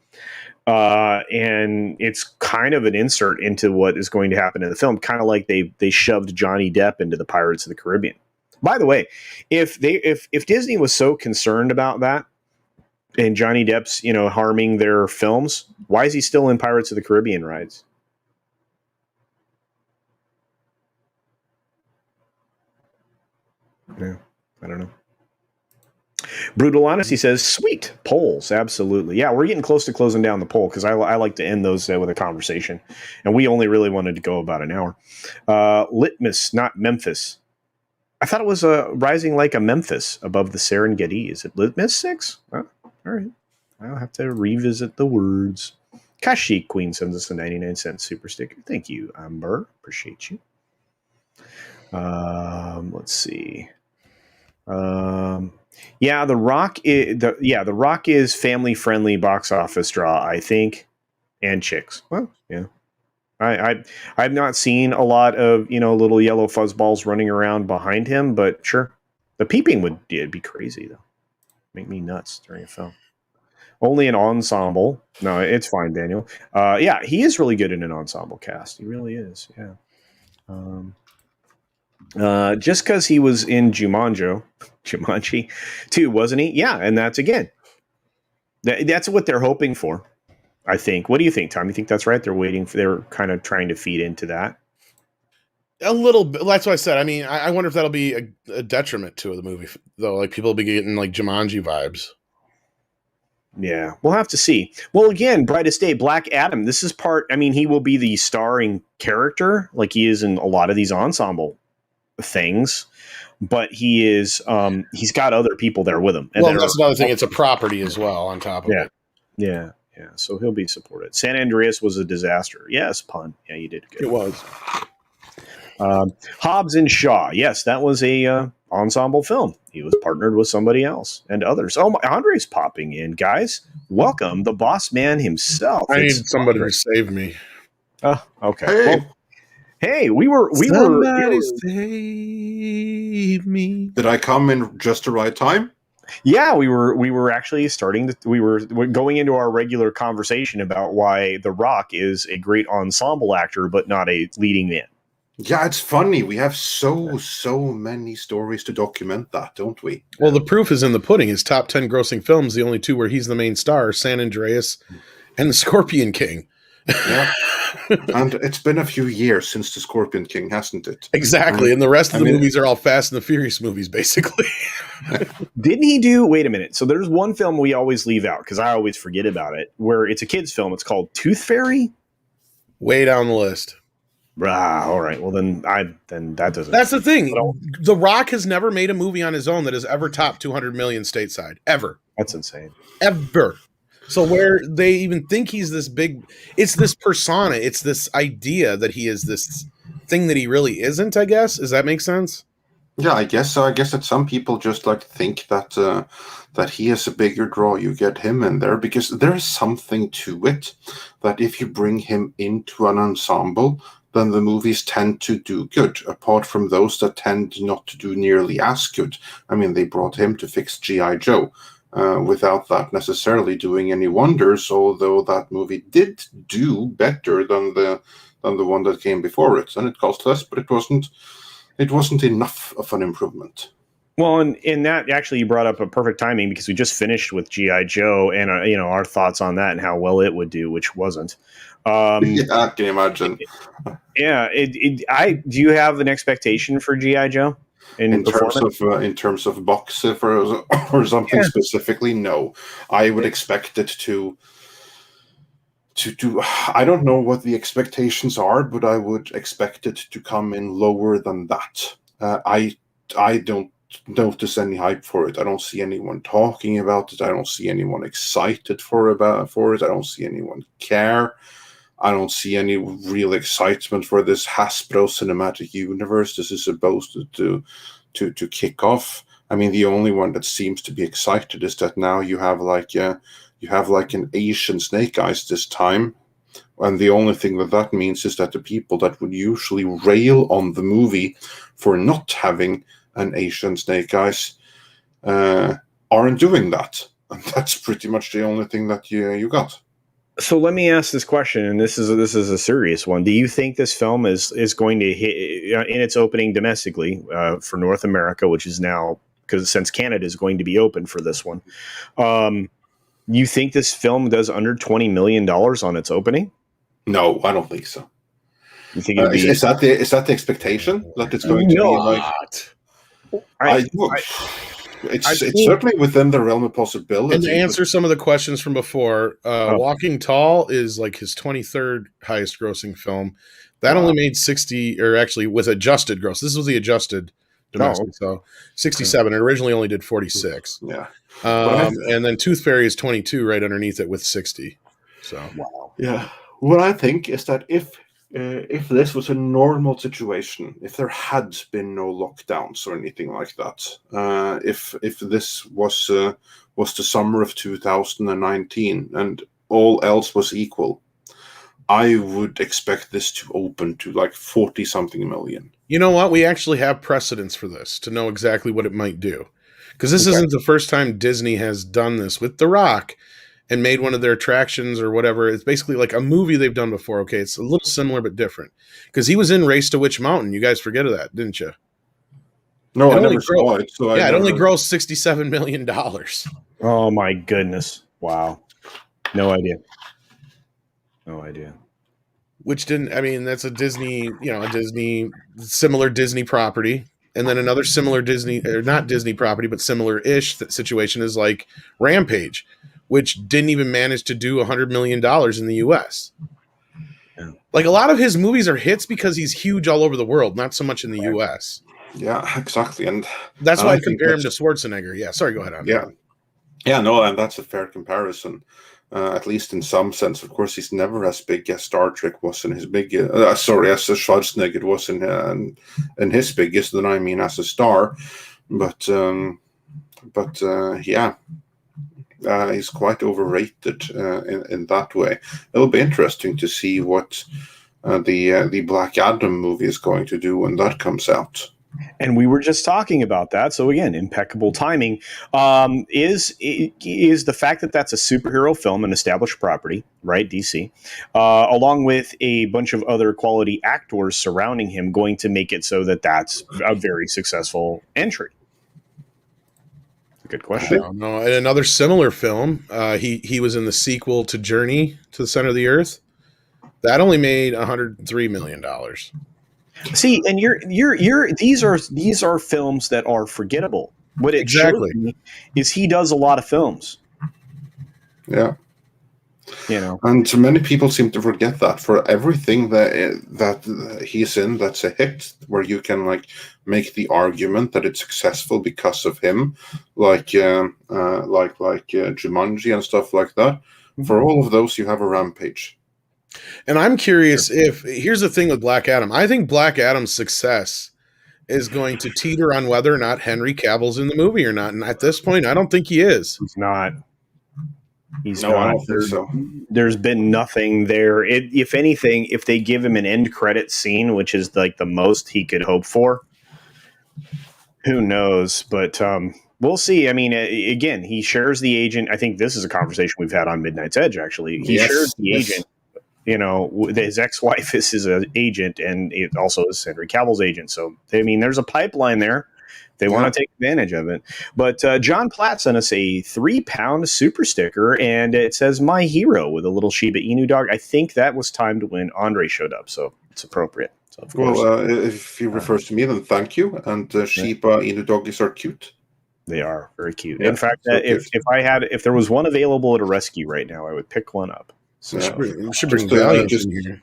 And it's kind of an insert into what is going to happen in the film, kind of like they shoved Johnny Depp into the Pirates of the Caribbean. By the way, if Disney was so concerned about that and Johnny Depp's, harming their films, why is he still in Pirates of the Caribbean rides? Yeah, I don't know. Brutal Honesty says, sweet polls. Absolutely. Yeah, we're getting close to closing down the poll because I like to end those with a conversation. And we only really wanted to go about an hour. Litmus, not Memphis. I thought it was rising like a Memphis above the Serengeti. Is it Litmus 6? Oh, all right. I'll have to revisit the words. Kashi Queen sends us a 99-cent super sticker. Thank you, Amber. Appreciate you. Let's see. Yeah, The Rock is family friendly box office draw, I think, and chicks. Well, yeah. I've not seen a lot of little yellow fuzzballs running around behind him, but sure, the peeping would be crazy though, make me nuts during a film. Only an ensemble. No, it's fine, Daniel. Yeah, he is really good in an ensemble cast. He really is. Yeah. Just because he was in Jumanji 2, wasn't he? Yeah, and that's again. That's what they're hoping for. I think. What do you think, Tom? You think that's right? They're kind of trying to feed into that. A little bit. That's what I said. I mean, I wonder if that'll be a detriment to the movie, though. Like people will be getting like Jumanji vibes. Yeah, we'll have to see. Well, again, Brightest Day, Black Adam. This is part. I mean, he will be the starring character, like he is in a lot of these ensemble things. But he is. He's got other people there with him. And that's another thing. It's a property as well on top of it. Yeah. Yeah, so he'll be supported. San Andreas was a disaster. Yes, pun. Yeah, you did good. It was. Hobbs and Shaw. Yes, that was a ensemble film. He was partnered with somebody else and others. Oh, Andre's popping in, guys. Welcome, the boss man himself. I need somebody to save me. Oh, okay. Hey. Well, hey, we were save me. Did I come in just the right time? Yeah, we were actually we're going into our regular conversation about why The Rock is a great ensemble actor, but not a leading man. Yeah, it's funny. We have so many stories to document that, don't we? Well, the proof is in the pudding. His top 10 grossing films, the only two where he's the main star, San Andreas and The Scorpion King. Yeah. And it's been a few years since The Scorpion King, hasn't it? Exactly. And the rest of the movies are all Fast and the Furious movies, basically. Didn't he do, wait a minute. So there's one film we always leave out because I always forget about it, where it's a kid's film. It's called Tooth Fairy. Way down the list. All right. Well, then that doesn't. That's the thing. The Rock has never made a movie on his own that has ever topped 200 million stateside. Ever. That's insane. Ever. So where they even think he's this big, it's this persona, it's this idea that he is this thing that he really isn't, I guess. Does that make sense? Yeah, I guess so. I guess that some people just like think that that he is a bigger draw. You get him in there because there is something to it that if you bring him into an ensemble, then the movies tend to do good. Apart from those that tend not to do nearly as good. I mean, they brought him to fix G.I. Joe. Without that necessarily doing any wonders, although that movie did do better than the one that came before it, and it cost less, but it wasn't enough of an improvement. Well, and in that actually you brought up a perfect timing because we just finished with G.I. Joe and our thoughts on that and how well it would do, which wasn't. Yeah, can you imagine? Yeah, do you have an expectation for G.I. Joe? In terms of box or something specifically, no. I would expect it to do. I don't know what the expectations are, but I would expect it to come in lower than that. I don't notice any hype for it. I don't see anyone talking about it. I don't see anyone excited for it. I don't see anyone care. I don't see any real excitement for this Hasbro cinematic universe. This is supposed to kick off. I mean, the only one that seems to be excited is that now you have like an Asian Snake Eyes this time, and the only thing that means is that the people that would usually rail on the movie for not having an Asian Snake Eyes aren't doing that, and that's pretty much the only thing that you got. So let me ask this question, and this is a serious one. Do you think this film is going to hit in its opening domestically for North America, which is now since Canada is going to be open for this one? You think this film does under $20 million on its opening? No, I don't think so. You think is that the expectation that it's going to be like? It's certainly within the realm of possibility. And to answer some of the questions from before, Walking Tall is like his 23rd highest grossing film. That only made 60, or actually with adjusted gross. This was the adjusted domestic, so 67. It originally only did 46. Yeah. And then Tooth Fairy is 22 right underneath it with 60. So wow. Yeah. What I think is that if this was a normal situation, if there had been no lockdowns or anything like that, if this was the summer of 2019 and all else was equal, I would expect this to open to like 40-something million. You know what? We actually have precedents for this to know exactly what it might do. Because this isn't the first time Disney has done this with The Rock and made one of their attractions or whatever. It's basically like a movie they've done before. Okay, it's a little similar but different. Because he was in Race to Witch Mountain. You guys forget of that, didn't you? No, I never saw it. So it only grossed $67 million. Oh my goodness. Wow. No idea. Which that's a Disney, similar Disney property. And then another similar Disney, or not Disney property, but similar-ish situation is like Rampage, which didn't even manage to do $100 million in the U.S. Yeah. Like a lot of his movies are hits because he's huge all over the world, not so much in the U.S. Yeah, exactly. And that's why I compare him to Schwarzenegger. Yeah, sorry, go ahead. No, and that's a fair comparison. At least in some sense. Of course, he's never as big as Star Trek was in his big. As Schwarzenegger was in his biggest. Then I mean as a star, but he's quite overrated in that way. It'll be interesting to see what the Black Adam movie is going to do when that comes out. And we were just talking about that. So again, impeccable timing. Is the fact that that's a superhero film, an established property, right? DC, along with a bunch of other quality actors surrounding him, going to make it so that that's a very successful entry? Good question. No, and another similar film. He was in the sequel to Journey to the Center of the Earth. That only made $103 million. See, and these are films that are forgettable. What it shows me is he does a lot of films. Yeah. You know, And many people seem to forget that for everything that he's in, that's a hit, where you can like make the argument that it's successful because of him, like Jumanji and stuff like that. For all of those, you have a Rampage. And I'm curious if here's the thing with Black Adam. I think Black Adam's success is going to teeter on whether or not Henry Cavill's in the movie or not. And at this point, I don't think he is. he's not. He's No, I not. don't think so. There's been nothing there. If anything, if they give him an end credit scene, which is like the most he could hope for, who knows? But we'll see. I mean, again, he shares the agent. I think this is a conversation we've had on Midnight's Edge. Actually, he shares the agent. You know, his ex-wife is his agent, and it also is Henry Cavill's agent. So, I mean, there's a pipeline there. They want to take advantage of it. But John Platt sent us a 3-pound super sticker, and it says "My Hero" with a little Shiba Inu dog. I think that was timed when Andre showed up, so it's appropriate. So, of course. Well, if he refers to me, then thank you. And Shiba Inu doggies are cute. They are very cute. Yeah, in fact, so if there was one available at a rescue right now, I would pick one up. So, We should bring Valiant in here.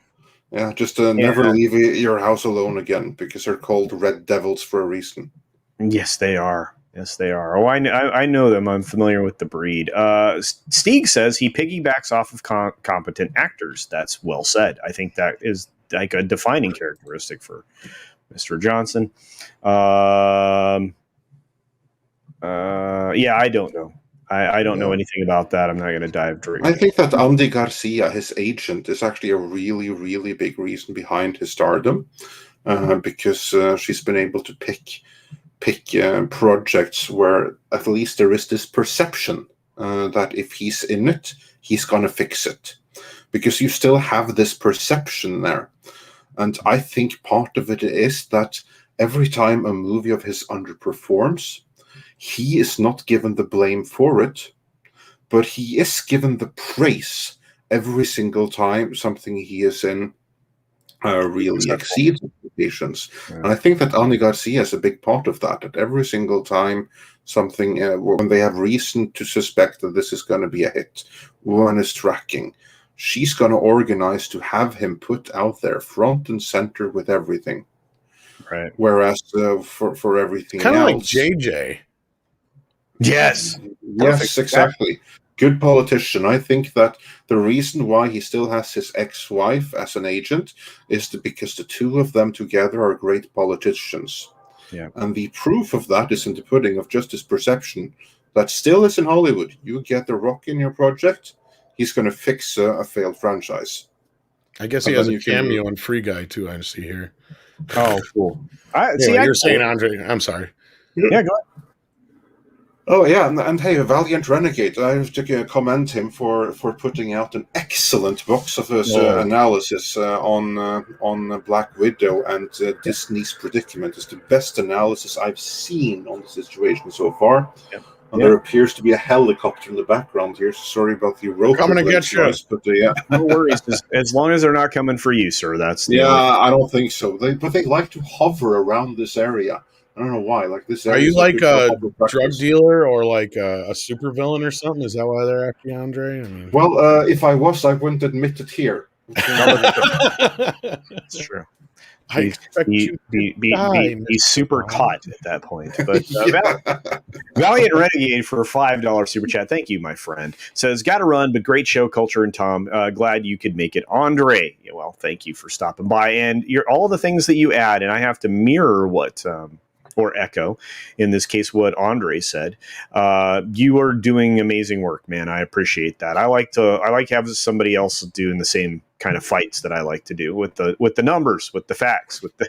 Yeah, just never leave your house alone again, because they're called Red Devils for a reason. Yes, they are. Yes, they are. Oh, I know them. I'm familiar with the breed. Stieg says he piggybacks off of competent actors. That's well said. I think that is like a defining characteristic for Mr. Johnson. Yeah, I don't know. I don't know anything about that. I'm not going to dive through. I think that Andy Garcia, his agent, is actually a really, really big reason behind his stardom, because she's been able to pick projects where at least there is this perception that if he's in it, he's going to fix it. Because you still have this perception there. And I think part of it is that every time a movie of his underperforms, he is not given the blame for it, but he is given the praise every single time something he is in really exceeds expectations. Yeah. And I think that Andy Garcia is a big part of that. That every single time something, when they have reason to suspect that this is going to be a hit, one is tracking, she's going to organize to have him put out there front and center with everything. Right. Whereas for everything kind of else, like JJ. Yes. Yes, exactly. Good politician. I think that the reason why he still has his ex-wife as an agent is because the two of them together are great politicians. Yeah. And the proof of that is in the pudding of just his perception that still is in Hollywood. You get The Rock in your project, he's going to fix a failed franchise. I guess he has a cameo on Free Guy too, I see here. Oh, cool. You're saying, Andre, I'm sorry. Yeah, go ahead. Oh yeah, and hey, Valiant Renegade. I have to commend him for putting out an excellent box office analysis on Black Widow, and Disney's predicament is the best analysis I've seen on the situation so far. Yep. And there appears to be a helicopter in the background here. Sorry about the rope. Coming to get you. But yeah, no worries. As long as they're not coming for you, sir. That's I don't think so. But they like to hover around this area. I don't know why. Like this. Are you like a drug dealer or like a supervillain or something? Is that why they're after you, Andre? I mean... Well, if I was, I wouldn't admit it here. That's true. He's super caught at that point. But Valiant Renegade for a $5 super chat. Thank you, my friend. Says, got to run, but great show, Culture and Tom. Glad you could make it. Andre, well, thank you for stopping by. And all the things that you add, and I have to mirror what... or echo, in this case, what Andre said. You are doing amazing work, man. I appreciate that. I like having somebody else doing the same kind of fights that I like to do with the numbers, with the facts, with the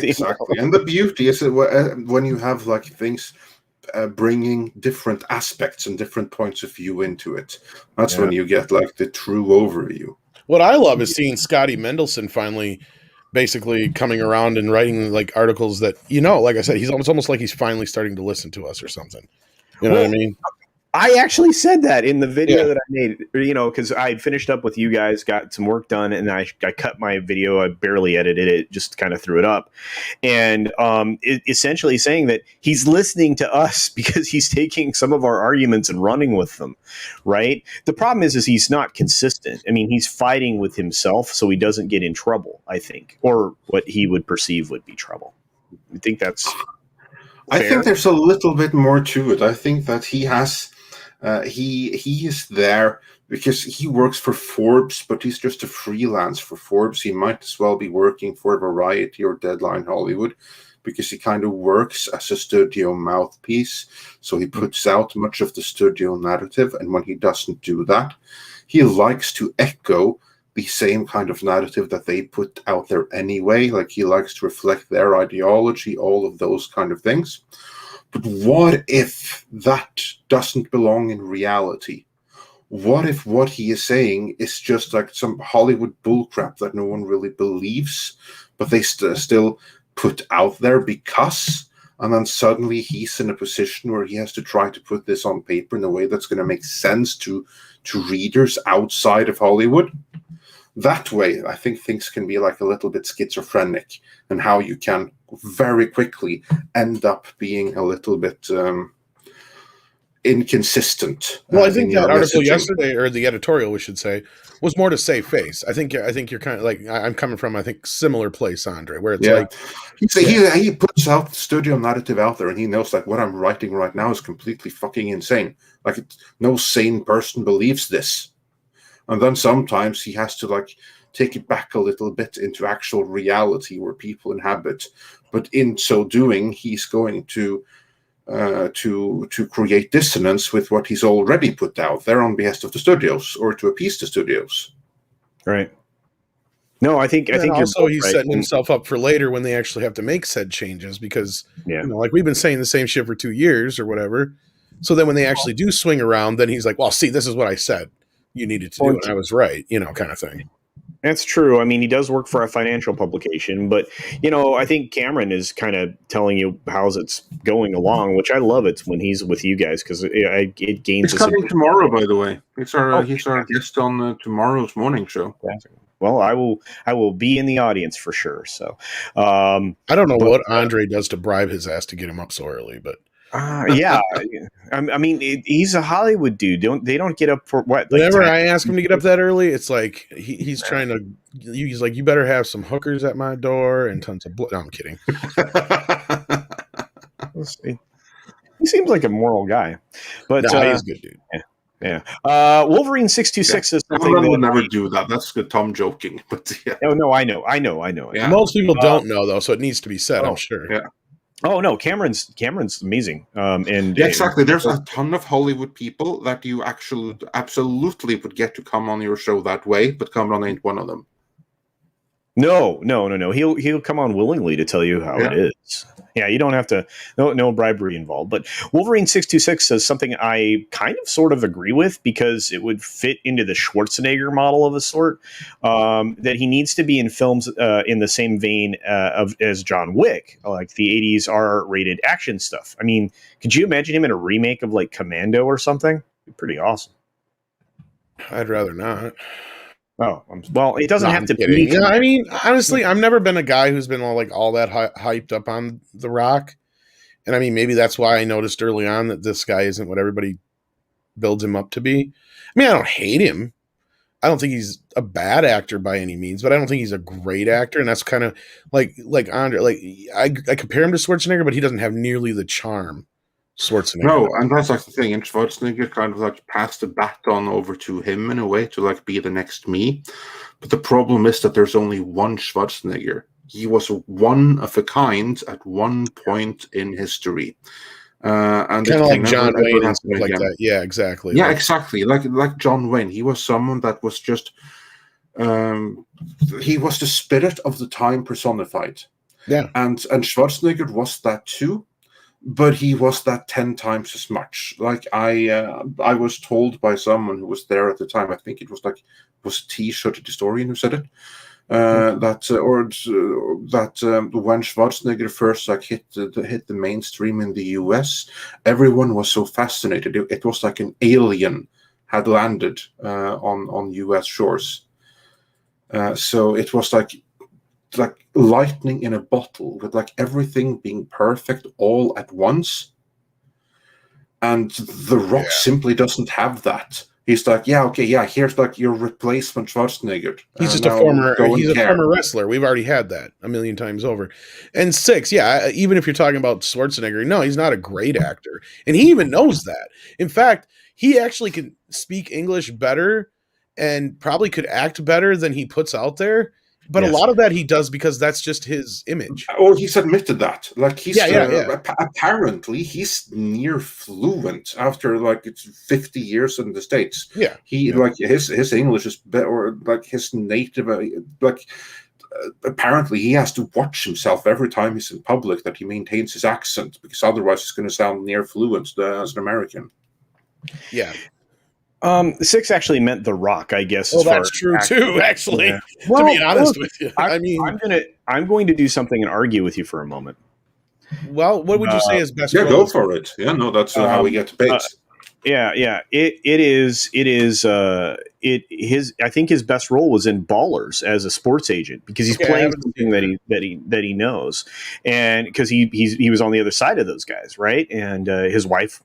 exactly. And the beauty is that when you have like things bringing different aspects and different points of view into it, that's when you get like the true overview. What I love is seeing Scotty Mendelson finally basically coming around and writing like articles that, like I said, it's almost like he's finally starting to listen to us or something. You know what I mean? I actually said that in the video Yeah. that I made, because I finished up with you guys, got some work done, and I cut my video. I barely edited it, just kind of threw it up. And essentially saying that he's listening to us because he's taking some of our arguments and running with them, right? The problem is he's not consistent. I mean, he's fighting with himself so he doesn't get in trouble, I think, or what he would perceive would be trouble. I think that's I fair. think there's a little bit more to it. I think that he has, he is there because he works for Forbes, but he's just a freelance for Forbes. He might as well be working for Variety or Deadline Hollywood, because he kind of works as a studio mouthpiece. So he puts out much of the studio narrative, and when he doesn't do that, he likes to echo the same kind of narrative that they put out there anyway. Like, he likes to reflect their ideology, all of those kind of things. But what if that doesn't belong in reality? What if what he is saying is just like some Hollywood bullcrap that no one really believes, but they still put out there because, and then suddenly he's in a position where he has to try to put this on paper in a way that's going to make sense to readers outside of Hollywood? That way, I think things can be like a little bit schizophrenic, and how you can very quickly end up being a little bit inconsistent. Well, I think that article messaging. yesterday, or the editorial, we should say, was more to save face. I think you're kind of like, I'm coming from, I think, similar place, Andre, where it's like he puts out the studio narrative out there, and he knows like what I'm writing right now is completely fucking insane. Like, no sane person believes this. And then sometimes he has to like take it back a little bit into actual reality where people inhabit. But in so doing, he's going to create dissonance with what he's already put out there on behest of the studios, or to appease the studios. Right. No, I think also he's right. setting himself up for later when they actually have to make said changes, because like we've been saying the same shit for 2 years or whatever. So then when they actually do swing around, then he's like, well, see, this is what I said you needed to do, and I was right, kind of thing. That's true. I mean, he does work for a financial publication, but I think Cameron is kind of telling you how it's going along, which I love. It's when he's with you guys, because it gains. He's coming tomorrow, by the way. He's our guest on tomorrow's morning show. Well, I will be in the audience for sure. So I don't know what Andre does to bribe his ass to get him up so early, but. Yeah, I mean, he's a Hollywood dude. They don't get up for what? Like, whenever I ask him to get up that early, it's like he's trying to. He's like, you better have some hookers at my door and tons of blood. No, I'm kidding. He seems like a moral guy, but he's a good dude. Yeah. Wolverine 626 is something that would never do that. That's good. Tom joking, but yeah. Oh no, I know. Yeah. Most people don't know though, so it needs to be said. I'm sure. Yeah. Oh no, Cameron's amazing. And exactly. There's a ton of Hollywood people that you absolutely would get to come on your show that way, but Cameron ain't one of them. No. He'll come on willingly to tell you how it is. Yeah, you don't have to. No bribery involved. But Wolverine 626 says something I kind of sort of agree with, because it would fit into the Schwarzenegger model of a sort. That he needs to be in films in the same vein as John Wick, like the 80s R-rated action stuff. I mean, could you imagine him in a remake of like Commando or something? It'd be pretty awesome. I'd rather not. Oh, well, it doesn't have to be. Yeah, I mean, honestly, I've never been a guy who's been all that hyped up on The Rock. And I mean, maybe that's why I noticed early on that this guy isn't what everybody builds him up to be. I mean, I don't hate him. I don't think he's a bad actor by any means, but I don't think he's a great actor. And that's kind of like Andre, like I compare him to Schwarzenegger, but he doesn't have nearly the charm Schwarzenegger. No, and that's like the thing. And Schwarzenegger kind of like passed the baton over to him in a way to like be the next me. But the problem is that there's only one Schwarzenegger. He was one of a kind at one point in history. And kind of like John Wayne and stuff like that. Yeah, exactly. Yeah, exactly. Like John Wayne. He was someone that was just he was the spirit of the time personified. Yeah. And Schwarzenegger was that too. But he was that 10 times as much. Like I was told by someone who was there at the time, I think it was T-Shirt Historian who said it, When Schwarzenegger first hit the mainstream in the U.S., everyone was so fascinated. It was like an alien had landed on U.S. shores. So it was like lightning in a bottle, with like everything being perfect all at once. And The Rock simply doesn't have that. He's like, here's like your replacement Schwarzenegger. He's just a former wrestler. We've already had that a million times over. And 6, even if you're talking about Schwarzenegger, no, he's not a great actor. And he even knows that. In fact, he actually can speak English better and probably could act better than he puts out there. But a lot of that he does because that's just his image. Oh, he's admitted that. Like he's apparently he's near fluent after like it's 50 years in the States. Yeah, like his English is better, or like his native. Apparently he has to watch himself every time he's in public that he maintains his accent, because otherwise he's going to sound near fluent as an American. Yeah. 6 actually meant The Rock, I guess. Well, that's true too. Actually, to be honest with you, I'm going to do something and argue with you for a moment. Well, what would you say is best? Yeah, go for it. Yeah, no, that's how we get debates. I think his best role was in Ballers as a sports agent, because he's playing something that he knows, and because he was on the other side of those guys, right? And his wife,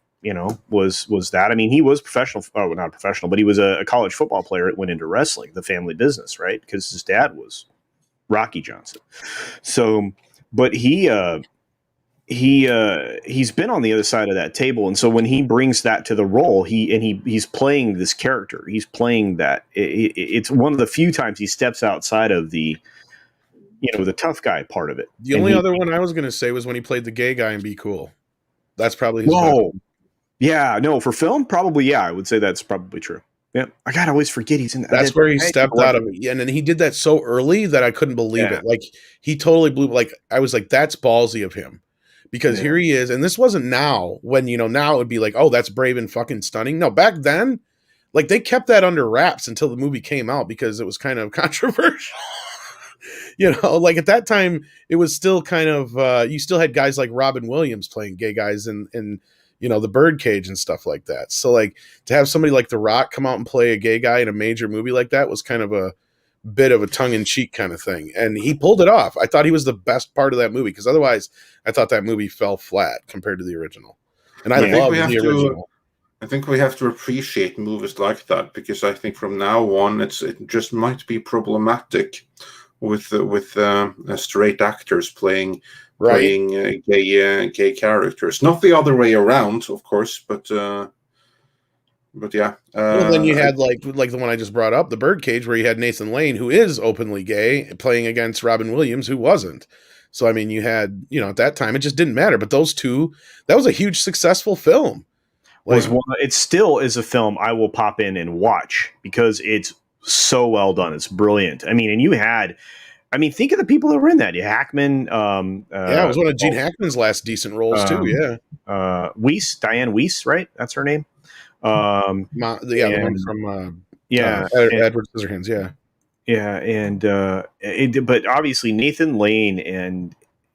was that. I mean, he was professional. Oh, not professional, but he was a college football player that went into wrestling, the family business, right? Because his dad was Rocky Johnson. So, but he's been on the other side of that table, and so when he brings that to the role, he's playing this character. He's playing that. It's one of the few times he steps outside of the the tough guy part of it. The only other one I was going to say was when he played the gay guy in Be Cool. That's probably his best. Yeah, no, for film, probably, yeah, I would say that's probably true. Yeah, I gotta always forget he's in that. That's where he stepped out of it, and then he did that so early that I couldn't believe it. Like he totally blew. Like I was like, that's ballsy of him, because here he is, and this wasn't now. When now it would be like, oh, that's brave and fucking stunning. No, back then, like they kept that under wraps until the movie came out because it was kind of controversial. Like at that time, it was still kind of you still had guys like Robin Williams playing gay guys in the Birdcage and stuff like that. So like to have somebody like The Rock come out and play a gay guy in a major movie like that was kind of a bit of a tongue-in-cheek kind of thing. And he pulled it off. I thought he was the best part of that movie, because otherwise I thought that movie fell flat compared to the original. And I love the original. I think we have to appreciate movies like that, because I think from now on it just might be problematic with straight actors playing gay characters. Not the other way around, of course, but yeah. Well, then you had like the one I just brought up, The Birdcage, where you had Nathan Lane, who is openly gay, playing against Robin Williams, who wasn't. So I mean, you had at that time it just didn't matter. But those two, that was a huge successful film. It still is a film I will pop in and watch, because it's so well done. It's brilliant. I mean, and you had. I mean, think of the people that were in that. One of Gene Hackman's last decent roles too. Yeah, Diane Weiss, right? That's her name. The one from Edward Scissorhands. But obviously Nathan Lane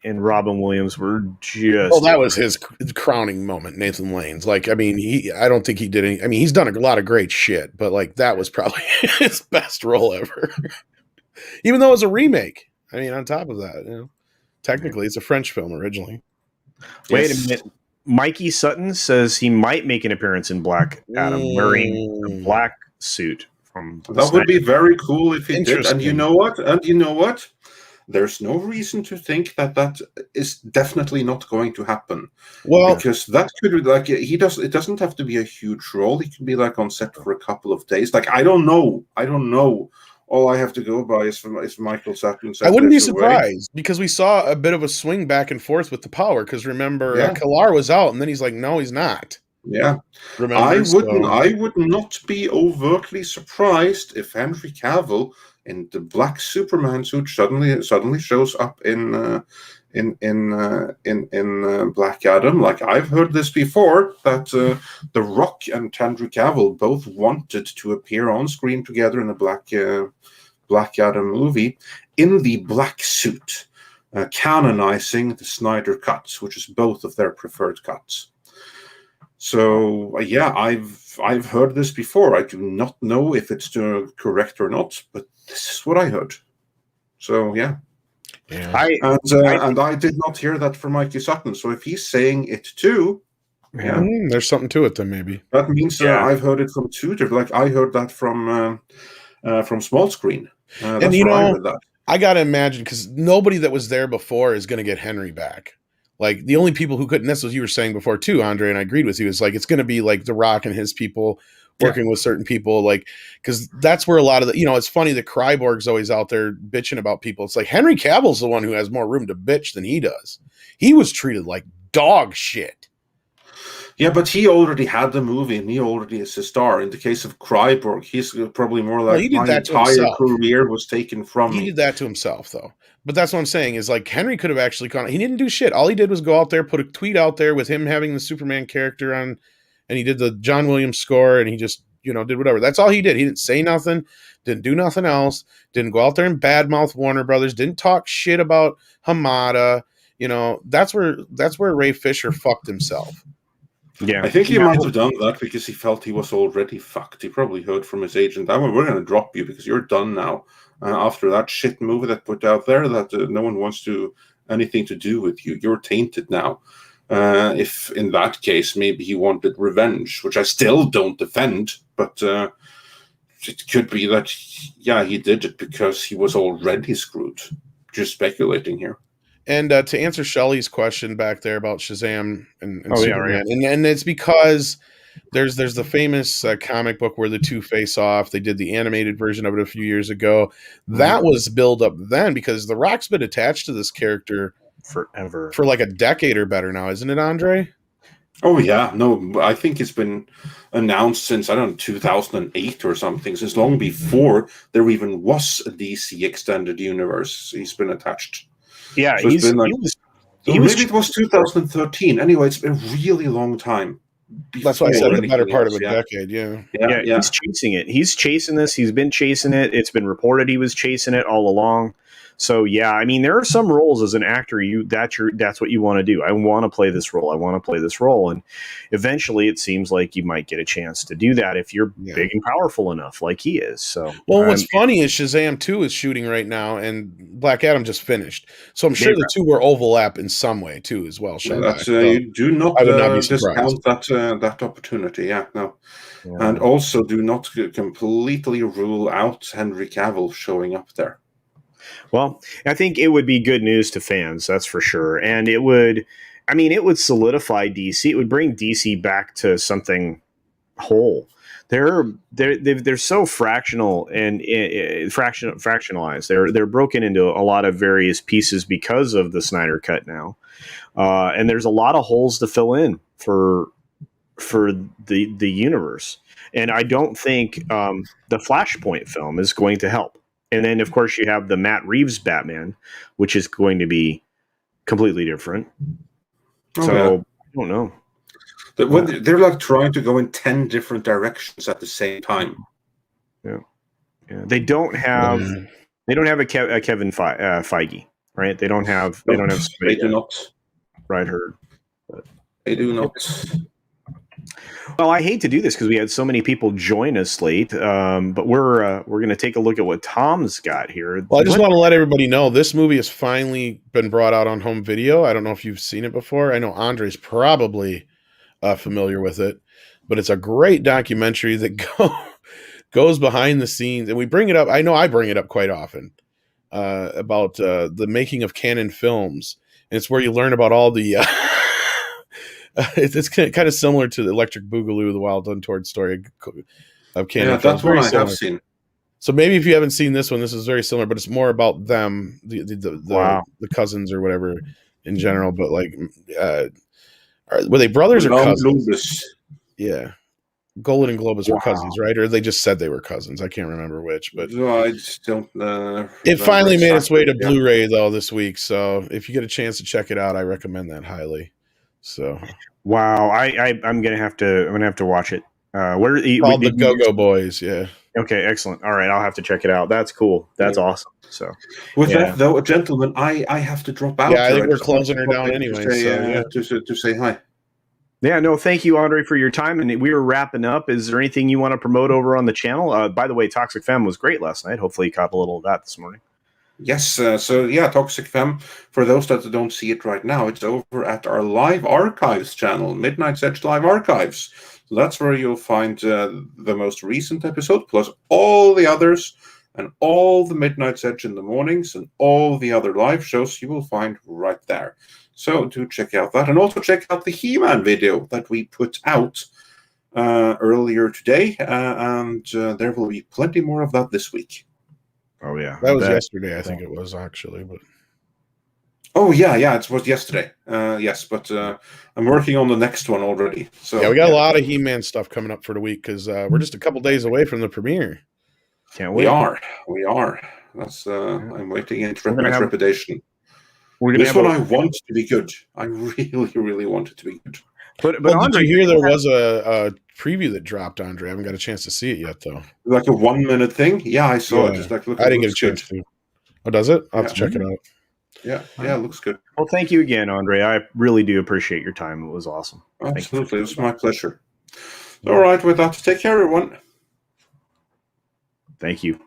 and Robin Williams were just. Well, that was his crowning moment. Nathan Lane's I don't think he did any. I mean, he's done a lot of great shit, but like that was probably his best role ever. Even though it was a remake. I mean, on top of that, technically it's a French film originally. Wait a minute. Mikey Sutton says he might make an appearance in Black Adam wearing a black suit from. That would be very cool if he did. And you know what? There's no reason to think that is definitely not going to happen. Well, because that could it doesn't have to be a huge role. He could be on set for a couple of days. I don't know. All I have to go by is Michael Sutton. I wouldn't be surprised, because we saw a bit of a swing back and forth with the power. Because remember, Kalar was out, and then he's like, "No, he's not." Yeah, I would not be overtly surprised if Henry Cavill in the black Superman suit suddenly shows up in Black Adam. I've heard this before, that The Rock and Henry Cavill both wanted to appear on screen together in a black Black Adam movie in the black suit, canonizing the Snyder cuts, which is both of their preferred cuts. So yeah, I've heard this before. I do not know if it's correct or not, but this is what I heard. So yeah. And I did not hear that from Mikey Sutton. So if he's saying it too, there's something to it then maybe. That means I've heard it from two different. Like I heard that from Small Screen. And you know, I gotta imagine, because nobody that was there before is going to get Henry back. Like the only people who couldn't, that's what you were saying before too, Andre, and I agreed with you. Is like it's going to be like The Rock and his people working with certain people, like, because that's where a lot of the, you know, it's funny that Kryborg's always out there bitching about people. It's like Henry Cavill's the one who has more room to bitch than he does. He was treated like dog shit. Yeah, but he already had the movie, and he already is a star. In the case of Kryborg, he's probably more like my entire career was taken from me. He did that to himself, though. But that's what I'm saying is like Henry could have actually gone. He didn't do shit. All he did was go out there, put a tweet out there with him having the Superman character on, and he did the John Williams score, and he just, you know, did whatever. That's all he did. He didn't say nothing, didn't do nothing else, didn't go out there and badmouth Warner Brothers, didn't talk shit about Hamada. You know, that's where Ray Fisher fucked himself. Yeah, I think he might have done that because he felt he was already fucked. He probably heard from his agent, "We're going to drop you because you're done now." After that shit movie that put out there, that no one wants to anything to do with you. You're tainted now. If in that case, maybe he wanted revenge, which I still don't defend, but it could be that, he did it because he was already screwed. Just speculating here. And to answer Shelley's question back there about Shazam and Superman, and it's because there's the famous comic book where the two face off. They did the animated version of it a few years ago. That was built up then because The Rock's been attached to this character forever, for like a decade or better now, isn't it, Andre? Oh yeah, no, I think it's been announced since 2008 or something. Since long before there even was a DC extended universe, he's been attached. Yeah, so maybe it was 2013. Anyway, it's been a really long time. That's why I said the better part of a decade. Yeah. He's chasing it. He's chasing this. He's been chasing it. It's been reported he was chasing it all along. So yeah, I mean, there are some roles as an actor that's what you want to do. I want to play this role. I want to play this role, and eventually, it seems like you might get a chance to do that if you're big and powerful enough, like he is. So, what's funny is Shazam 2 is shooting right now, and Black Adam just finished. So I'm sure the two will overlap in some way too, as well. You do not discount that opportunity. Yeah, no. Yeah. And also do not completely rule out Henry Cavill showing up there. Well, I think it would be good news to fans, that's for sure. And it would solidify DC. It would bring DC back to something whole. They're so fractional and fractionalized. They're broken into a lot of various pieces because of the Snyder Cut now. And there's a lot of holes to fill in for the universe. And I don't think the Flashpoint film is going to help. And then, of course, you have the Matt Reeves Batman, which is going to be completely different. I don't know. They're like trying to go in 10 different directions at the same time. Yeah. They don't have a Kevin Feige, right? They don't have. They do not. Right, heard. They do not. Well, I hate to do this because we had so many people join us late, but we're going to take a look at what Tom's got here. Well, I just want to let everybody know this movie has finally been brought out on home video. I don't know if you've seen it before. I know Andre's probably familiar with it, but it's a great documentary that goes behind the scenes, and we bring it up. I know I bring it up quite often about the making of Canon films, and it's where you learn about all the. It's kind of similar to the Electric Boogaloo, the Wild Untoward Story of Canon. Yeah, that's what I have seen. So maybe if you haven't seen this one, this is very similar, but it's more about them, the cousins or whatever in general. But like, were they brothers or cousins? Yeah, Golan and Globus were cousins, right? Or they just said they were cousins. I can't remember which, but I just don't. It finally made its way to Blu-ray though this week. So if you get a chance to check it out, I recommend that highly. So wow, I'm gonna have to watch it. Called the Go-Go Boys, yeah. Okay, excellent. All right, I'll have to check it out. That's cool. That's awesome. So, With yeah. that, though, gentlemen, I have to drop out. Yeah, I here. think we're just wanted closing to her pop down in anyway. So yeah. to say hi. Yeah, no, thank you, Andre, for your time. And we were wrapping up. Is there anything you want to promote over on the channel? By the way, Toxic Femme was great last night. Hopefully you caught a little of that this morning. Yes, Toxic Femme, for those that don't see it right now, it's over at our Live Archives channel, Midnight's Edge Live Archives. So that's where you'll find the most recent episode, plus all the others, and all the Midnight's Edge in the mornings, and all the other live shows you will find right there. So do check out that, and also check out the He-Man video that we put out earlier today, and there will be plenty more of that this week. Oh, yeah. That was yesterday, I think it was, actually. But oh, yeah, it was yesterday. Yes, but I'm working on the next one already. So yeah, we got a lot of He-Man stuff coming up for the week because we're just a couple days away from the premiere. Can't wait. We are. That's I'm waiting in trepidation. This one I want to be good. I really, really want it to be good. But well, Andre, did you hear there was a preview that dropped, Andre? I haven't got a chance to see it yet, though. Like a 1 minute thing? Yeah, I saw it. Just like, look, I didn't get a chance to. Oh, does it? I'll have to check it out. Yeah, it looks good. Well, thank you again, Andre. I really do appreciate your time. It was awesome. Absolutely. It was my pleasure. All right, with that, take care, everyone. Thank you.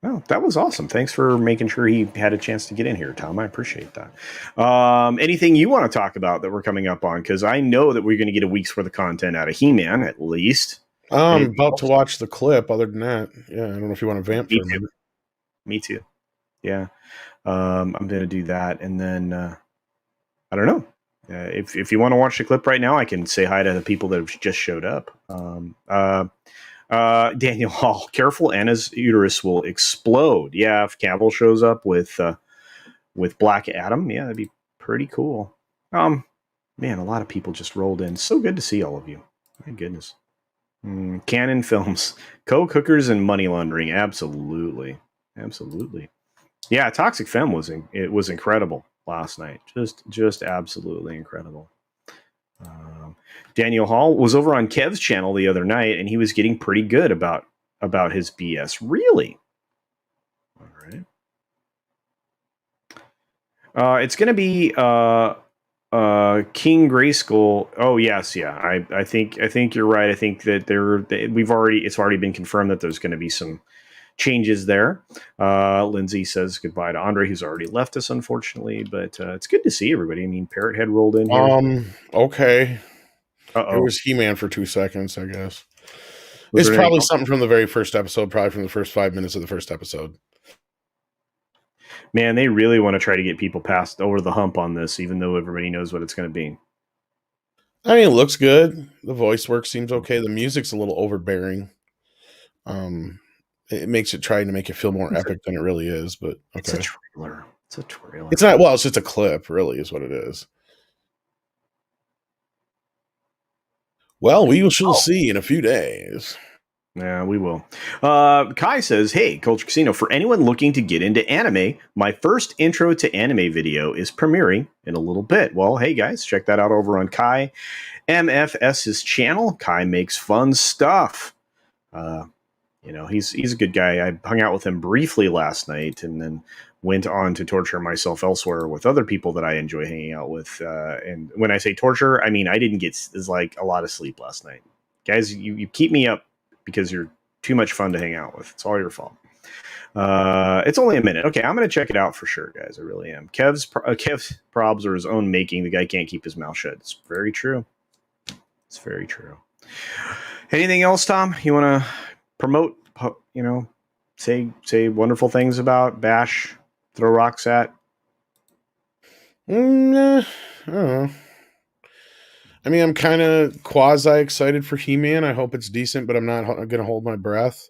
Well, that was awesome. Thanks for making sure he had a chance to get in here, Tom. I appreciate that. Anything you want to talk about that we're coming up on? Because I know that we're going to get a week's worth of content out of He-Man, at least. I'm about to watch the clip. Other than that, yeah, I don't know if you want to vamp for a minute. Me too. Yeah. I'm going to do that. And then, I don't know. If you want to watch the clip right now, I can say hi to the people that have just showed up. Daniel Hall, careful, Anna's uterus will explode. Yeah, if Cavill shows up with Black Adam, yeah, that'd be pretty cool. Man, a lot of people just rolled in. So good to see all of you. My goodness. Canon Films, co-cookers and money laundering. Absolutely. Yeah, Toxic Femme was incredible last night. Just absolutely incredible. Daniel Hall was over on Kev's channel the other night, and he was getting pretty good about his BS. Really? All right. It's going to be King Grayskull. Oh yes, yeah. I think you're right. I think that it's already been confirmed that there's going to be some changes there. Lindsay says goodbye to Andre, who's already left us, unfortunately, but it's good to see everybody. I mean, Parrot Head rolled in here. Okay. Uh-oh. It was He-Man for 2 seconds, I guess. It's probably something from the very first episode, probably from the first 5 minutes of the first episode. Man, they really want to try to get people past over the hump on this, even though everybody knows what it's going to be. I mean, it looks good. The voice work seems okay. The music's a little overbearing. It makes it trying to make it feel more epic than it really is, but okay. It's a trailer. It's not, well, it's just a clip, really, is what it is. Well, we shall see in a few days. Yeah, we will. Kai says, hey, Culture Casino, for anyone looking to get into anime, my first intro to anime video is premiering in a little bit. Well, hey, guys, check that out over on Kai MFS's channel. Kai makes fun stuff. He's a good guy. I hung out with him briefly last night and then went on to torture myself elsewhere with other people that I enjoy hanging out with. And when I say torture, I mean I didn't get a lot of sleep last night. Guys, you keep me up because you're too much fun to hang out with. It's all your fault. It's only a minute. Okay, I'm going to check it out for sure, guys. I really am. Kev's probs are his own making. The guy can't keep his mouth shut. It's very true. It's very true. Anything else, Tom? You want to promote, say wonderful things about Bash, throw rocks at? I don't know. I mean, I'm kind of quasi excited for He-Man. I hope it's decent, but I'm not going to hold my breath.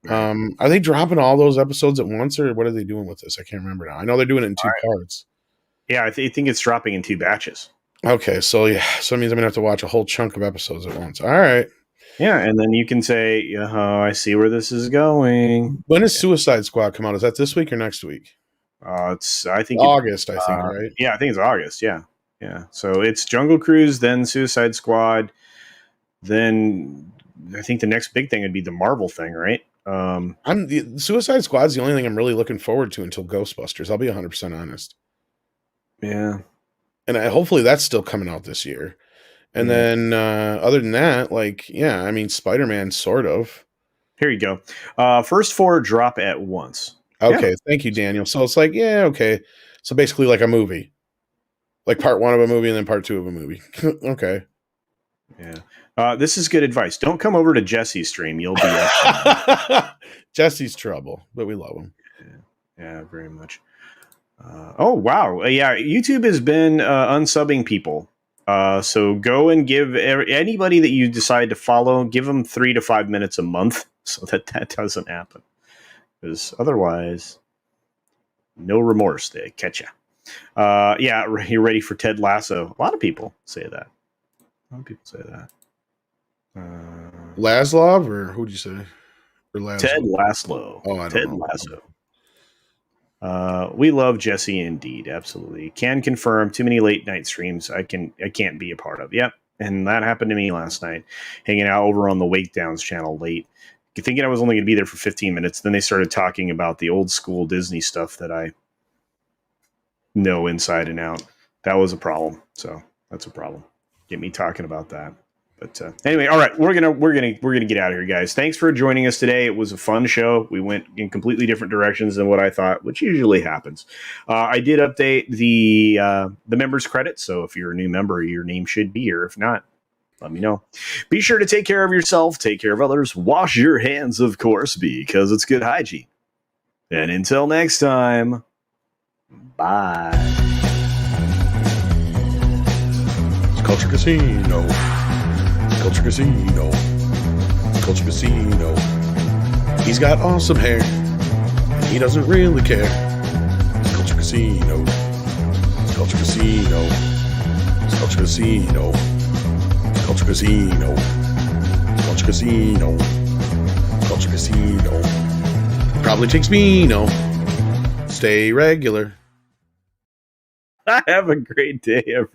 Are they dropping all those episodes at once, or what are they doing with this? I can't remember now. I know they're doing it in two parts. Yeah, I think it's dropping in 2 batches. Okay, so it means I'm going to have to watch a whole chunk of episodes at once. All right. Yeah, and then you can say, I see where this is going. When does Suicide Squad come out? Is that this week or next week? It's August, right? Yeah, I think it's August, yeah. Yeah. So it's Jungle Cruise, then Suicide Squad, then I think the next big thing would be the Marvel thing, right? The Suicide Squad's the only thing I'm really looking forward to until Ghostbusters. I'll be 100% honest. Yeah. And hopefully that's still coming out this year. And then other than that, like, yeah, I mean, Spider-Man, sort of. Here you go. First 4 drop at once. Okay, thank you, Daniel. So it's like, yeah, okay. So basically like a movie. Like part 1 of a movie and then part 2 of a movie. Okay. Yeah. This is good advice. Don't come over to Jesse's stream. You'll be Jesse's trouble, but we love him. Yeah, very much. Oh, wow. Yeah, YouTube has been unsubbing people. So go and give anybody that you decide to follow, give them 3 to 5 minutes a month so that doesn't happen. Because otherwise, no remorse. They catch you. Yeah, you're ready for Ted Lasso. A lot of people say that. Laszlo, or who'd you say? Or Laszlo? Ted Laszlo. Oh, I don't Ted know. Lasso. We love Jesse indeed. Absolutely. Can confirm too many late night streams I can't be a part of. Yep. And that happened to me last night, hanging out over on the Wake Downs channel late, thinking I was only going to be there for 15 minutes. Then they started talking about the old school Disney stuff that I know inside and out. That was a problem. So that's a problem. Get me talking about that. But anyway, all right, we're gonna get out of here, guys. Thanks for joining us today. It was a fun show. We went in completely different directions than what I thought, which usually happens. I did update the members credits, so if you're a new member, your name should be here. If not, let me know. Be sure to take care of yourself, take care of others, wash your hands, of course, because it's good hygiene. And until next time, bye. It's Culture Casino. Culture Casino. Culture Casino. He's got awesome hair. And he doesn't really care. It's Culture Casino. It's Culture Casino. It's Culture Casino. It's Culture Casino. It's Culture Casino. It's Culture Casino. Probably takes me, Stay regular. Have a great day, everyone.